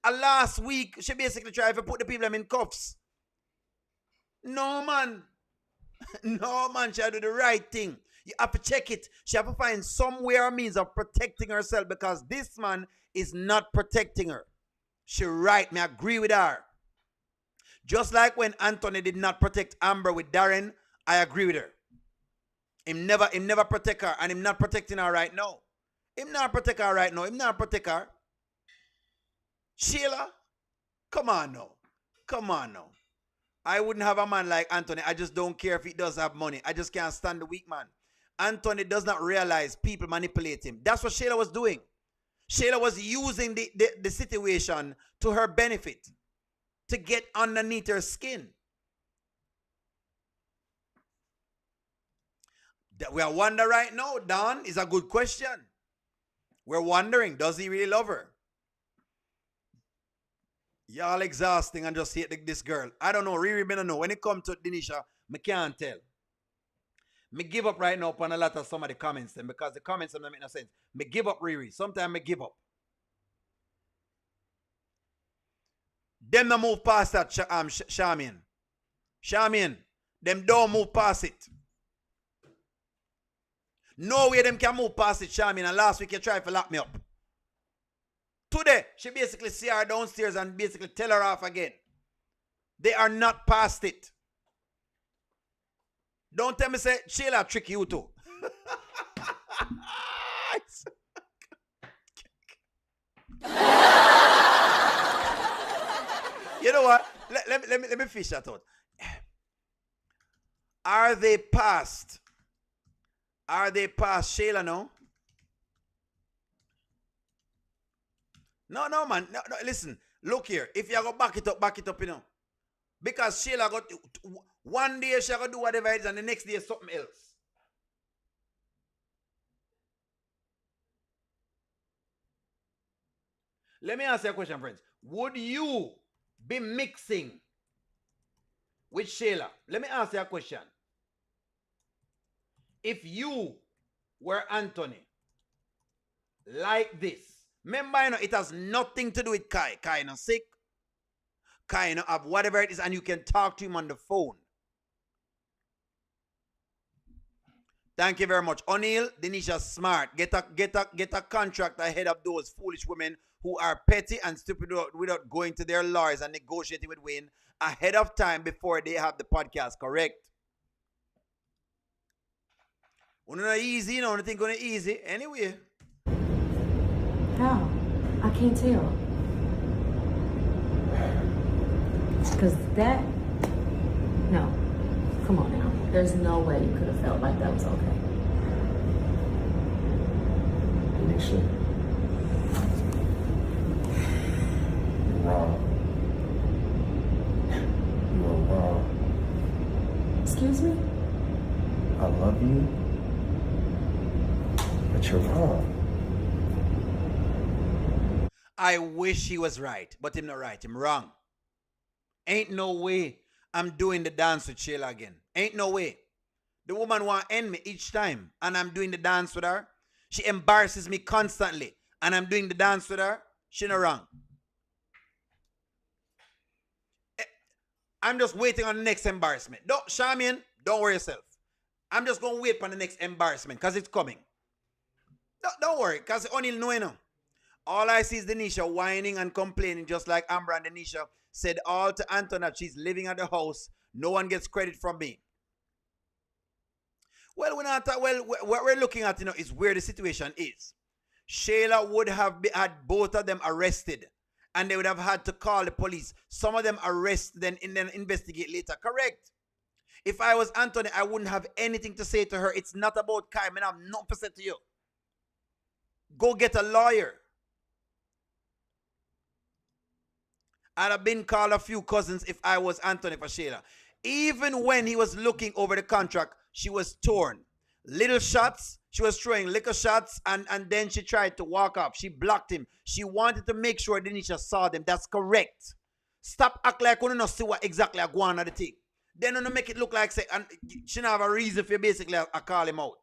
Last week, she basically tried to put the people in cuffs. No, man. No, man, she had to do the right thing. You have to check it. She have to find some way or means of protecting herself because this man is not protecting her. She right, me agree with her. Just like when Anthony did not protect Amber with Darren, I agree with her. Him never protect her, and him not protecting her right now. Him not protect her right now. Him not protect her. Sheila, come on now. Come on now. I wouldn't have a man like Anthony. I just don't care if he does have money. I just can't stand the weak man. Anthony does not realize people manipulate him. That's what Sheila was doing. Shayla was using the situation to her benefit, to get underneath her skin. We are wondering right now, Don, is a good question. We're wondering, does he really love her? Y'all exhausting and just hate this girl. I don't know, really, I don't know. When it comes to Denisha, I can't tell. Me give up right now upon a lot of some of the comments then, because the comments don't make no sense. Me give up, Riri. Sometimes me give up. Them no move past that, Charmian. Charmian, them don't move past it. No way them can move past it, Charmian. And last week you tried to lock me up. Today, she basically see her downstairs and basically tell her off again. They are not past it. Don't tell me say Sheila trick you too. You know what? Let me fish that out. Are they past? Are they past Sheila now? No, man. No, listen. Look here. If you go back it up, you know. Because Sheila got one day she going to do whatever it is and the next day something else. Let me ask you a question, friends. Would you be mixing with Sheila? Let me ask you a question. If you were Anthony, like this, remember, you know, it has nothing to do with Kai. Kai is sick. Kai, you know, have whatever it is, and you can talk to him on the phone. Thank you very much. O'Neal, Denisha smart. Get a contract ahead of those foolish women who are petty and stupid without going to their lawyers and negotiating with Wayne ahead of time before they have the podcast correct. Not easy, you know, nothing gonna easy. Anyway. How? I can't tell. Because that, no. Come on now. There's no way you could have felt like that was okay. Anisha, you're wrong. You are wrong. Excuse me? I love you, but you're wrong. I wish he was right, but him not right. Him wrong. Ain't no way I'm doing the dance with Sheila again. Ain't no way. The woman want to end me each time, and I'm doing the dance with her. She embarrasses me constantly, and I'm doing the dance with her. She not wrong. I'm just waiting on the next embarrassment. Don't, Charmian, don't worry yourself. I'm just going to wait for the next embarrassment, because it's coming. Don't worry, because only know you know. All I see is Denisha whining and complaining, just like Amber and Denisha said all to Anton that she's living at the house. No one gets credit from me. Well, what we're looking at, you know, is where the situation is. Shayla would have had both of them arrested, and they would have had to call the police. Some of them arrest, then investigate later. Correct. If I was Anthony, I wouldn't have anything to say to her. It's not about Kai. I have nothing to say to you. Go get a lawyer. I'd have been called a few cousins if I was Anthony for Shayla. Even when he was looking over the contract, she was torn. Little shots, she was throwing liquor shots, and then she tried to walk up. She blocked him. She wanted to make sure Denisha saw them. That's correct. Stop act like you don't see what exactly I go on at the thing. Then don't make it look like, say, and she don't have a reason for basically call him out.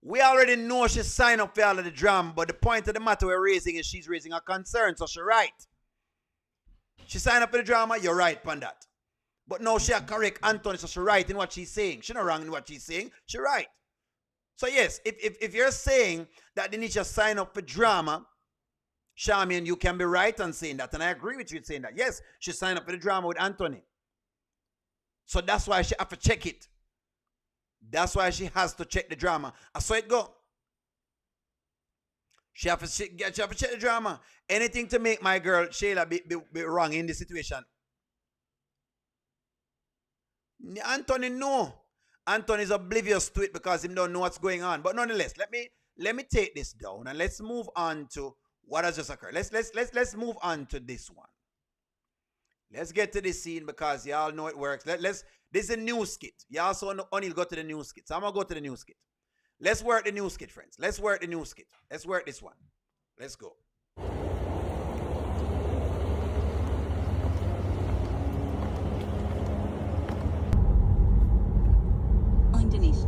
We already know she signed up for all of the drama, but the point of the matter we're raising is she's raising a concern, so she's right. She signed up for the drama, you're right on that. But no, she correct Anthony, so she's right in what she's saying. She's not wrong in what she's saying, she's right. So yes, if you're saying that Denisha signed up for drama, Charmian, you can be right on saying that, and I agree with you in saying that. Yes, she signed up for the drama with Anthony. So that's why she have to check it. That's why she has to check the drama. I saw it go. She have to check the drama. Anything to make my girl Shayla be wrong in this situation. Anthony no. Anthony is oblivious to it because he don't know what's going on. But nonetheless, let let me take this down and let's move on to what has just occurred. Let's move on to this one. Let's get to this scene because y'all know it works. This is a new skit. Y'all saw O'Neal go to the new skit. So I'm gonna go to the new skit. Let's work the new skit, friends. Let's work the new skit. Let's work this one. Let's go. Indonesia.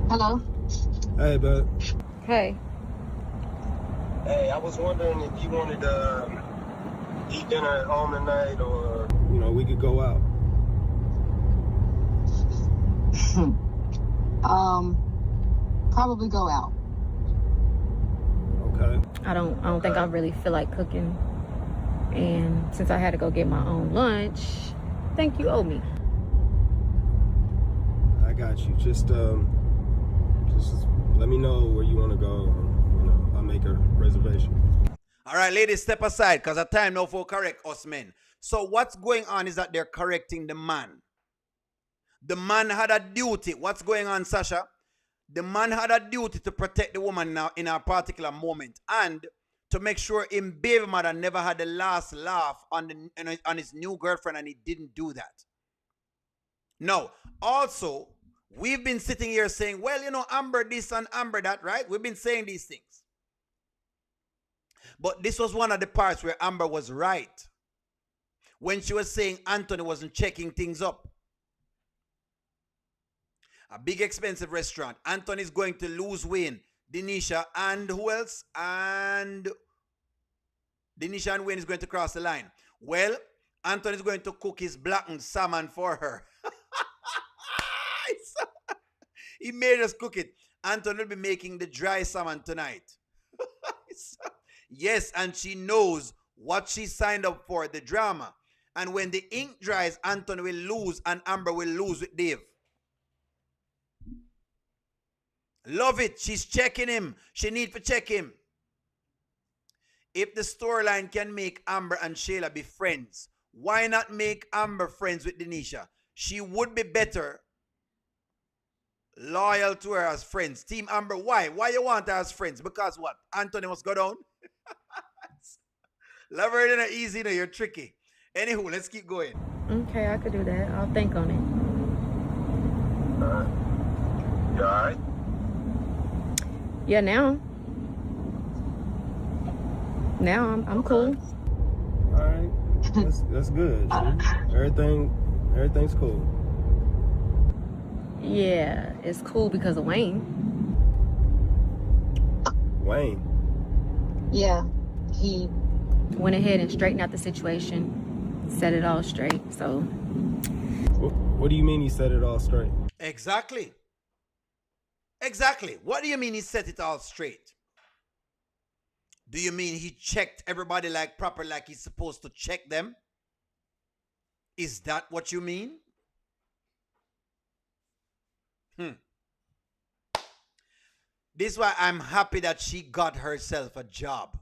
Hello. Hey, bud. Hey. Hey, I was wondering if you wanted to eat dinner at home tonight, or we could go out. Probably go out. Okay. I don't think I really feel like cooking. And since I had to go get my own lunch, thank you owe me. I got you. Just let me know where you want to go. I'll make a reservation. All right, ladies, step aside because the time now for correct us men. So what's going on is that they're correcting the man. The man had a duty. What's going on, Sasha? The man had a duty to protect the woman now in a particular moment and to make sure his baby mother never had the last laugh on his new girlfriend, and he didn't do that. No. Also, we've been sitting here saying, well, Amber this and Amber that, right? We've been saying these things. But this was one of the parts where Amber was right. When she was saying Anthony wasn't checking things up. A big expensive restaurant. Anthony's going to lose Wayne. Denisha and who else? And Denisha and Wayne is going to cross the line. Well, Anthony's going to cook his blackened salmon for her. He made us cook it. Anthony will be making the dry salmon tonight. Yes, and she knows what she signed up for, the drama. And when the ink dries, Anthony will lose and Amber will lose with Dave. Love it. She's checking him. She need to check him. If the storyline can make Amber and Shayla be friends, why not make Amber friends with Denisha? She would be better loyal to her as friends. Team Amber, why? Why you want her as friends? Because what? Anthony must go down? Love her in easy, you're tricky. Anywho, let's keep going. Okay, I could do that. I'll think on it. You all right? Yeah, now I'm cool. All right. That's good. See? Everything's cool. Yeah, it's cool because of Wayne. Wayne. Yeah, he Went ahead and straightened out the situation, set it all straight. So What do you mean he set it all straight? Exactly. What do you mean he set it all straight? Do you mean he checked everybody like proper, like he's supposed to check them? Is that what you mean? This is why I'm happy that she got herself a job.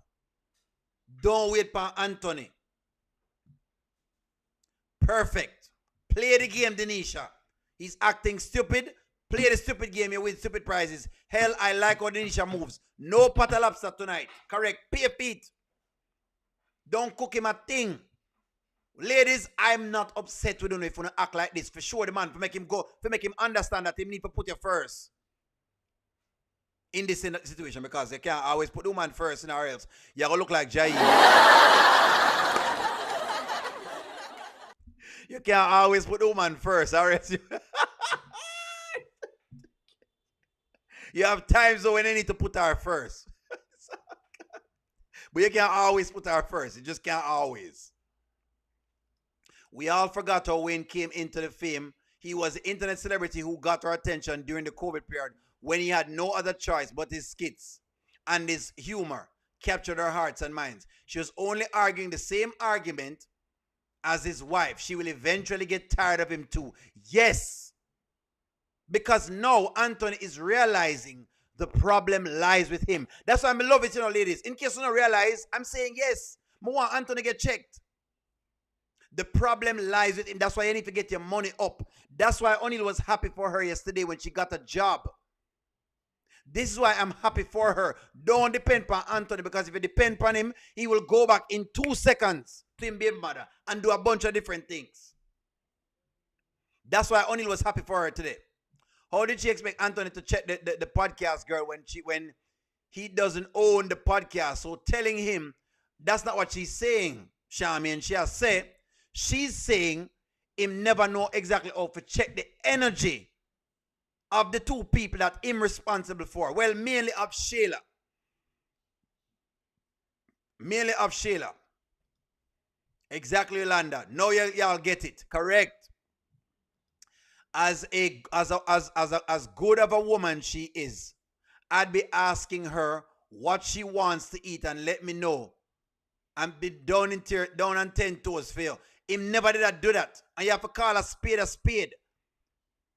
Don't wait for Anthony. Perfect. Play the game, Denisha. He's acting stupid. Play the stupid game. You win stupid prizes. Hell, I like how Denisha moves. No pata lobster tonight. Correct. Pay feet. Don't cook him a thing. Ladies, I'm not upset with you if you don't act like this. For sure, the man, to make him go, to make him understand that he need to put you first in this situation, because you can't always put the woman first, or else you're going to look like Jai. You can't always put the woman first, or else you have times when you need to put her first. But you can't always put her first. You just can't always. We all forgot how Wayne came into the fame. He was the internet celebrity who got our attention during the COVID period when he had no other choice but his skits and his humor captured her hearts and minds. She was only arguing the same argument as his wife. She will eventually get tired of him too. Yes. Because now Anthony is realizing the problem lies with him. That's why I love it, ladies. In case you don't realize, I'm saying yes. I want Anthony get checked. The problem lies with him. That's why you need to get your money up. That's why O'Neal was happy for her yesterday when she got a job. This is why I'm happy for her. Don't depend on Anthony, because if you depend on him, he will go back in 2 seconds to him being mother and do a bunch of different things. That's why O'Neal was happy for her today. How did she expect Anthony to check the podcast girl when he doesn't own the podcast? So telling him that's not what she's saying, Shami, and she has said, she's saying him never know exactly how to check the energy of the two people that him responsible for. Well, mainly of Sheila. Mainly of Sheila. Exactly, Yolanda. Now y'all get it. Correct. As good of a woman she is, I'd be asking her what she wants to eat and let me know. And be down on 10 toes for you. Him never did do that. And you have to call a spade a spade.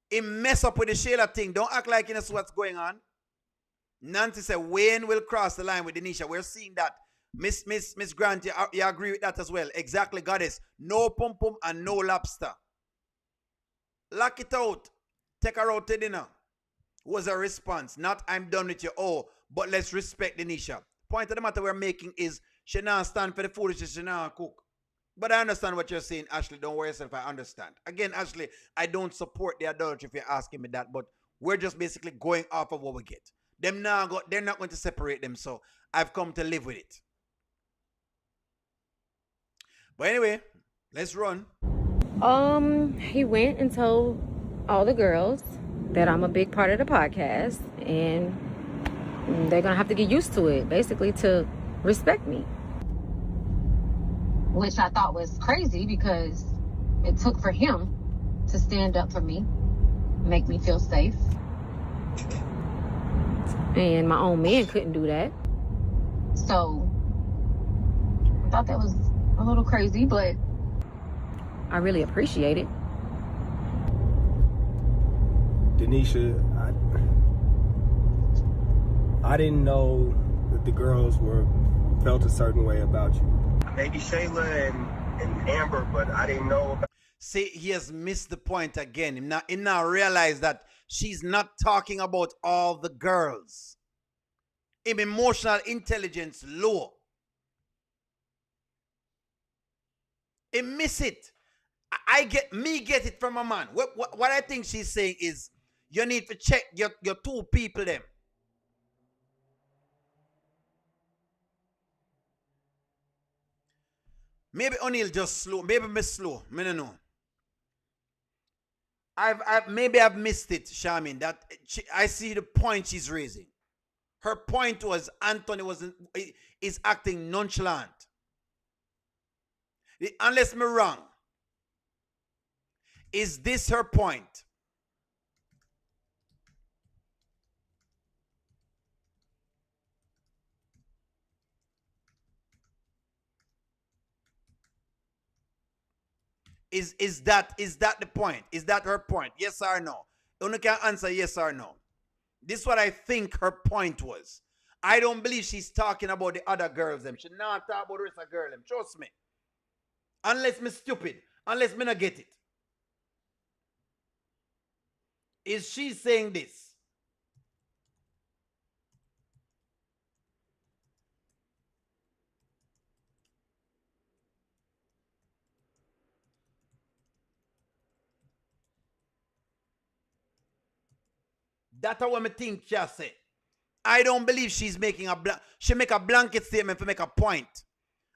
Him mess up with the Sheila thing. Don't act like you know what's going on. Nancy said Wayne will cross the line with Denisha. We're seeing that. Miss Grant, you agree with that as well. Exactly, goddess. No pum pum and no lobster. Lock it out. Take her out to dinner. Was a response. Not I'm done with you. Oh, but let's respect Denisha. Point of the matter we're making is she not stand for the foolishness, she not cook. But I understand what you're saying, Ashley. Don't worry yourself, I understand. Again, Ashley, I don't support the adultery if you're asking me that, but we're just basically going off of what we get. They're not going to separate them, so I've come to live with it. But anyway, let's run. He went and told all the girls that I'm a big part of the podcast, and they're gonna have to get used to it, basically, to respect me. Which I thought was crazy because it took for him to stand up for me, make me feel safe. And my own man couldn't do that. So I thought that was a little crazy, but I really appreciate it. Denisha, I didn't know that the girls felt a certain way about you. Maybe Shayla and Amber, but I didn't know about. See, he has missed the point again. He now realized that she's not talking about all the girls. Him emotional intelligence low. He miss it. I get it from a man. What I think she's saying is you need to check your two people them. Maybe O'Neal just slow. Maybe me slow. Me no know. Maybe I've missed it, Charmin. That I see the point she's raising. Her point was Anthony is acting nonchalant. Unless me wrong. Is this her point? Is that the point? Is that her point? Yes or no? You can answer yes or no. This is what I think her point was. I don't believe she's talking about the other girls them. She not talk about the rest of girls them. Trust me. Unless me stupid. Unless me not get it. Is she saying this? That's what I think just said. I don't believe she's making she make a blanket statement to make a point.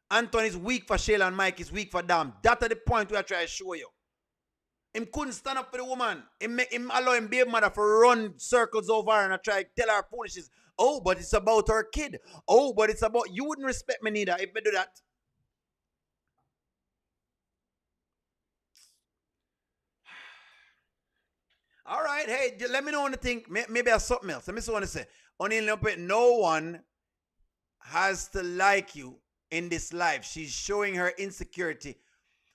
Anthony is weak for Shayla and Mike is weak for them. That's the point we are trying to show you. Him couldn't stand up for the woman. Him allow him baby mother for run circles over her and I try to tell her foolishness. Oh, but it's about her kid. Oh, but it's about you wouldn't respect me neither if I do that. All right, hey, let me know what you think. Maybe I something else. Let me see what I say. No one has to like you in this life. She's showing her insecurity.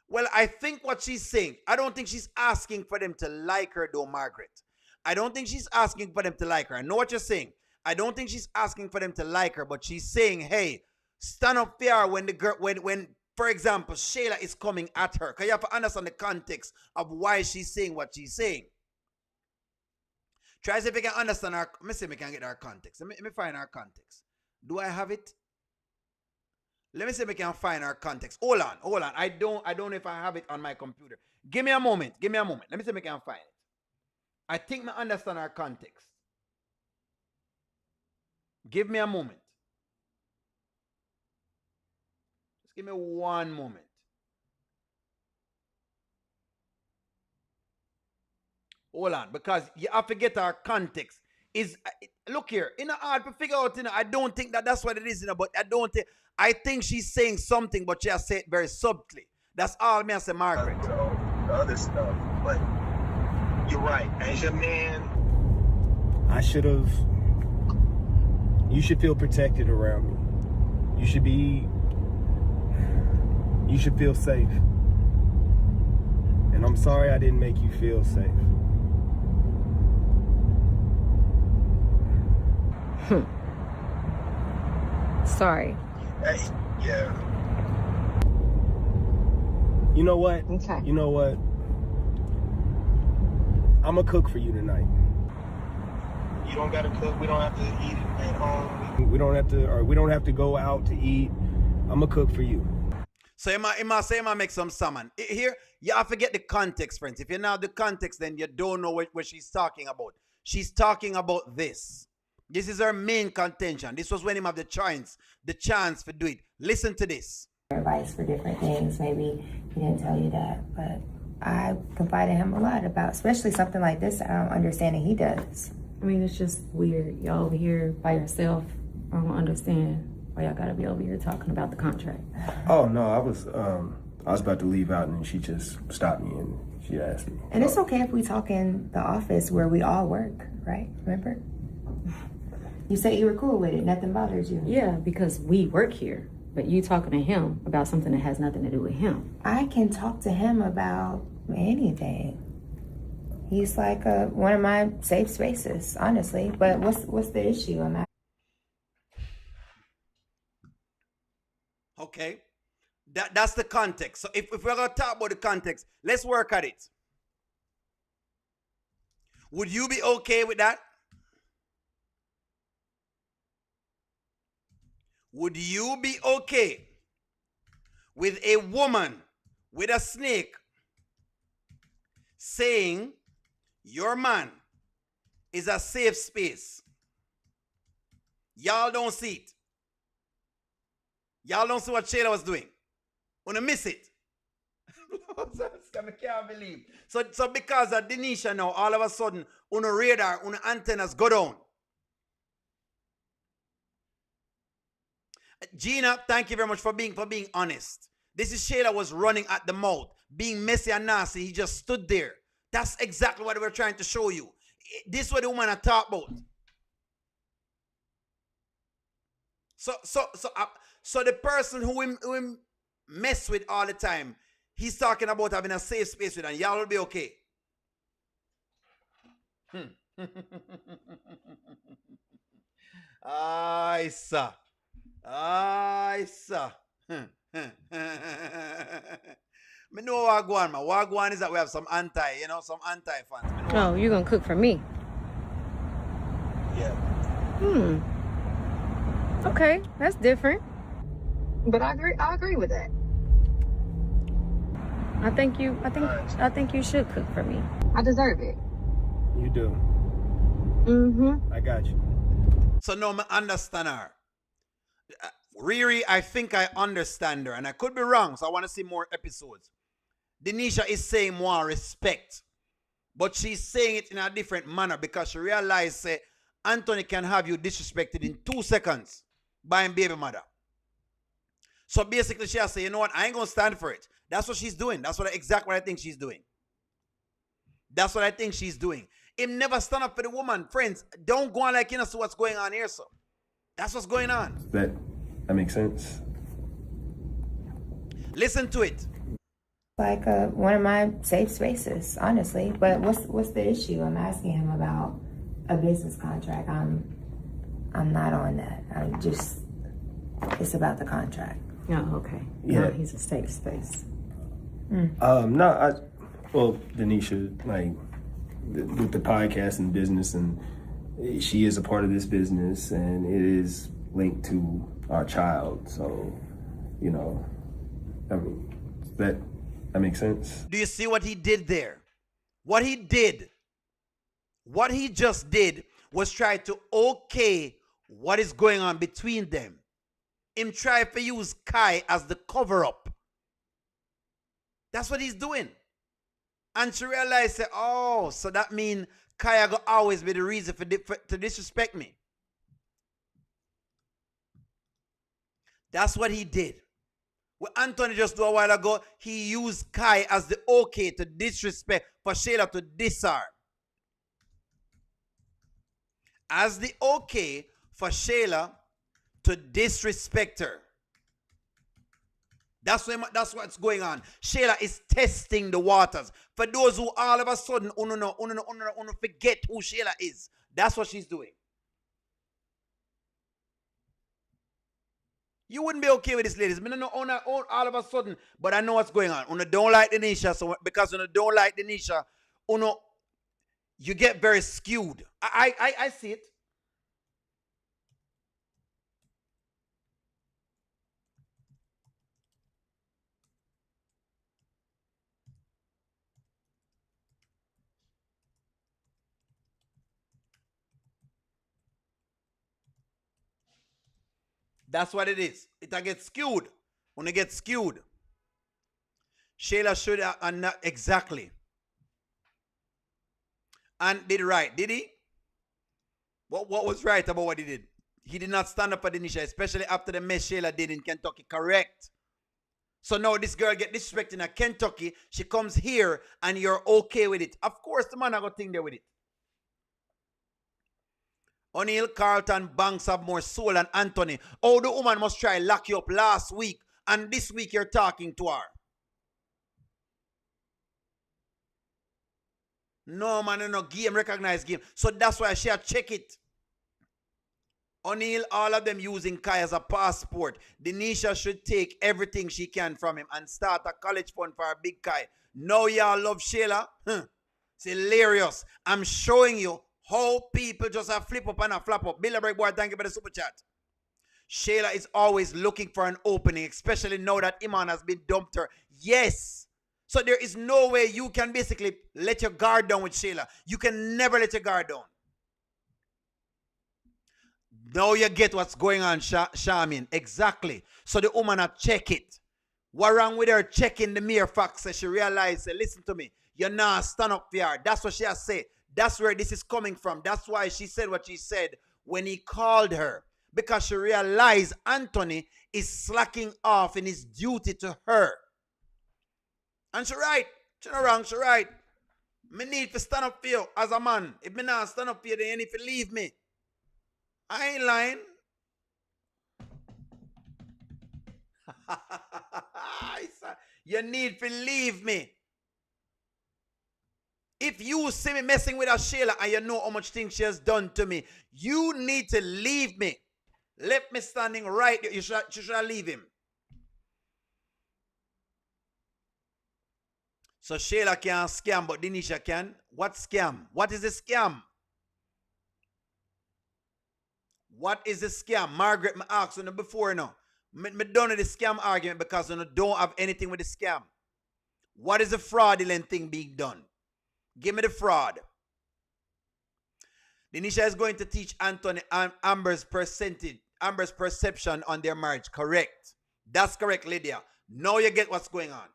Well, I think what she's saying, I don't think she's asking for them to like her, though, Margaret. I don't think she's asking for them to like her. I know what you're saying. I don't think she's asking for them to like her, but she's saying, hey, stand up there when the girl, when for example, Shayla is coming at her. Because you have to understand the context of why she's saying what she's saying. Try to see if you can understand our. Let me see if we can get our context. Let me find our context. Do I have it? Let me see if we can find our context. Hold on. I don't know if I have it on my computer. Give me a moment. Let me see if we can find it. I think I understand our context. Give me a moment. Just give me one moment. Hold on, because you have to get our context. Look here, it's not hard to figure out. I don't think that's what it is. But I think she's saying something, but she has said it very subtly. That's all me I say, Margaret. The other stuff, but you're right. As your man, I should have. You should feel protected around me. You should feel safe. And I'm sorry I didn't make you feel safe. Sorry. Hey, yeah. You know what? Okay. You know what? I'm gonna cook for you tonight. You don't gotta cook. We don't have to eat at home. We don't have to go out to eat. I'm gonna cook for you. So you might make some salmon. Here, you have to get the context, friends. If you know the context, then you don't know what she's talking about. She's talking about this. This is her main contention. This was when him have the chance to do it. Listen to this. Advice for different things. Maybe he didn't tell you that, but I confide in him a lot about, especially something like this. I don't understand, and he does. I mean, it's just weird. Y'all over here by yourself. I don't understand why y'all gotta be over here talking about the contract. Oh no, I was about to leave out, and she just stopped me and she asked me. And it's okay if we talk in the office where we all work, right? Remember? You said you were cool with it. Nothing bothers you. Yeah, because we work here. But you talking to him about something that has nothing to do with him. I can talk to him about anything. He's like one of my safe spaces, honestly. But what's the issue? Okay. That's the context. So if we're going to talk about the context, let's work at it. Would you be okay with that? Would you be okay with a woman with a snake saying your man is a safe space? Y'all don't see it. Y'all don't see what Shayla was doing. Wanna miss it? I can't believe. So because of Denisha now, all of a sudden, on a radar, on antennas go down. Gina, thank you very much for being honest. This is Shayla was running at the mouth, being messy and nasty. He just stood there. That's exactly what we're trying to show you. This is what the woman I talk about. So the person who him mess with all the time, he's talking about having a safe space with, and y'all will be okay. Aye, sir. Me know Wagwan, man. Wagwan is that we have some some anti-fans. Oh, you're gonna cook for me? Yeah. Okay, that's different. But I agree with that. I think you should cook for me. I deserve it. You do. Mm-hmm. I got you. So now I understand her. Riri, I think I understand her, and I could be wrong, so I want to see more episodes. Denisha is saying more respect, but she's saying it in a different manner because she realized Anthony can have you disrespected in 2 seconds by him baby mother. So basically she has said, you know what, I ain't going to stand for it. That's what she's doing. That's exactly what I think she's doing. That's what I think she's doing. Him never stand up for the woman. Friends, don't go on like you know see what's going on here, so. That's what's going on. That makes sense. Listen to it. Like one of my safe spaces, honestly. But what's the issue? I'm asking him about a business contract. I'm not on that. It's about the contract. Oh, okay. Yeah. No, he's a safe space. Well, Denisha, like, with the podcast and business, and she is a part of this business, and it is linked to our child. So, you know, I mean, that makes sense. Do you see what he did there? What he just did was try to okay what is going on between them. Him try to use Kai as the cover-up. That's what he's doing. And she realized, oh, so that means Kai will always be the reason to disrespect me. That's what he did. What Anthony just do a while ago, he used Kai as the okay to disrespect, for Shayla to diss her. As the okay for Shayla to disrespect her. That's what's going on. Shayla is testing the waters. For those who all of a sudden forget who Shayla is. That's what she's doing. You wouldn't be okay with this, ladies. I don't know all of a sudden, but I know what's going on. Una don't like Denisha, so because una don't like Denisha, you get very skewed. I see it. That's what it is. It gets skewed. When it gets skewed. Shayla should have, and not exactly. And did right, did he? What was right about what he did? He did not stand up for Denisha, especially after the mess Shayla did in Kentucky. Correct. So now this girl get disrespected in Kentucky. She comes here and you're okay with it. Of course, the man I got thing there with it. O'Neal, Carlton, Banks have more soul than Anthony. Oh, the woman must try lock you up last week, and this week you're talking to her. No, man, no game, recognize game. So that's why she check it. O'Neal, all of them using Kai as a passport. Denisha should take everything she can from him and start a college fund for a big Kai. Now y'all love Shayla? It's hilarious. I'm showing you how people just have flip up and a flap up. Bill Break Boy, thank you for the super chat. Shayla is always looking for an opening, especially now that Iman has been dumped her. Yes. So there is no way you can basically let your guard down with Shayla. You can never let your guard down. Now you get what's going on, Shamin. Exactly. So the woman will check it. What wrong with her checking the mere facts? So she realized, listen to me, you're not stand up for her. That's what she has said. That's where this is coming from. That's why she said what she said when he called her. Because she realized Anthony is slacking off in his duty to her. And she right. She not wrong. She right. Me need to stand up for you as a man. If me not stand up for you, then you need to leave me. I ain't lying. You need to leave me. If you see me messing with a Shayla and you know how much things she has done to me, you need to leave me. Left me standing right there. You should leave him. So Shayla can't scam, but Denisha can. What scam? What is a scam? What is a scam? Margaret, me asked you before now. Me done with the scam argument because you don't have anything with the scam. What is the fraudulent thing being done? Give me the fraud. Denisha is going to teach Anthony Amber's perception on their marriage. Correct. That's correct, Lydia. Now you get what's going on.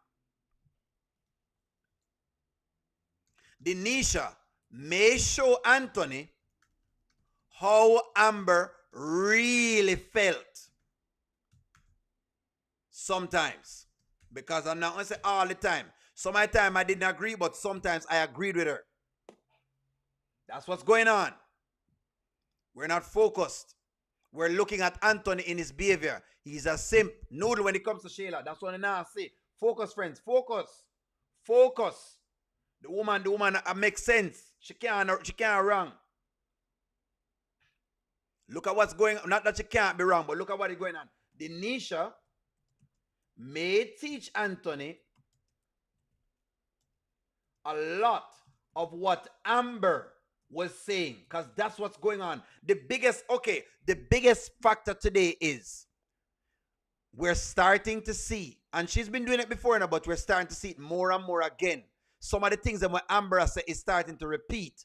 Denisha may show Anthony how Amber really felt. Sometimes. Because I'm not going to say all the time. Some of the time I didn't agree, but sometimes I agreed with her. That's what's going on. We're not focused. We're looking at Anthony in his behavior. He's a simp. Noodle when it comes to Shayla. That's what I now say. Focus, friends. Focus. Focus. The woman makes sense. She can't wrong. Look at what's going on. Not that she can't be wrong, but look at what is going on. Denisha may teach Anthony a lot of what Amber was saying, because that's what's going on. The biggest factor today is we're starting to see, and she's been doing it before now, but we're starting to see it more and more again. Some of the things that what Amber said is starting to repeat.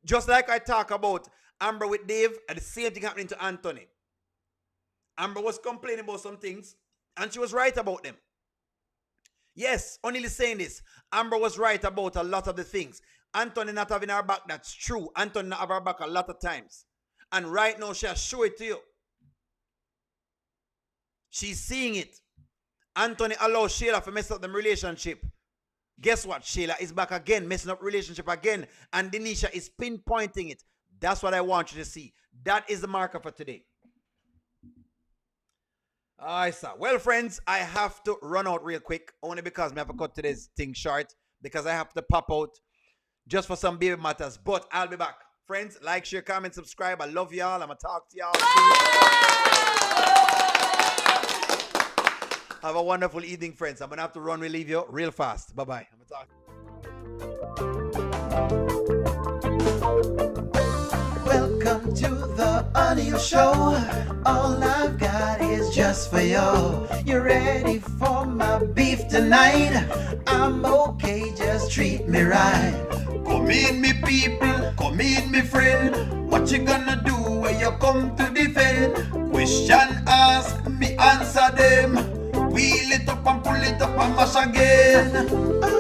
Just like I talk about Amber with Dave, and the same thing happening to Anthony. Amber was complaining about some things, and she was right about them. Yes, only saying this. Amber was right about a lot of the things. Anthony not having her back, that's true. Anthony not have her back a lot of times. And right now, she'll show it to you. She's seeing it. Anthony allows Sheila to mess up the relationship. Guess what? Sheila is back again, messing up relationship again. And Denisha is pinpointing it. That's what I want you to see. That is the marker for today. All right, sir. Well, friends, I have to run out real quick, only because I have to cut today's thing short, because I have to pop out just for some baby matters. But I'll be back. Friends, like, share, comment, subscribe. I love y'all. I'm going to talk to y'all. Have a wonderful evening, friends. I'm going to have to run, relieve you real fast. Bye-bye. I'm going to talk. Welcome to the audio show. All I've got is just for you. You ready for my beef tonight? I'm okay, just treat me right. Come in, me people, come in, me friend. What you gonna do when you come to defend? Question ask, me answer them. Wheel it up and pull it up and mash again.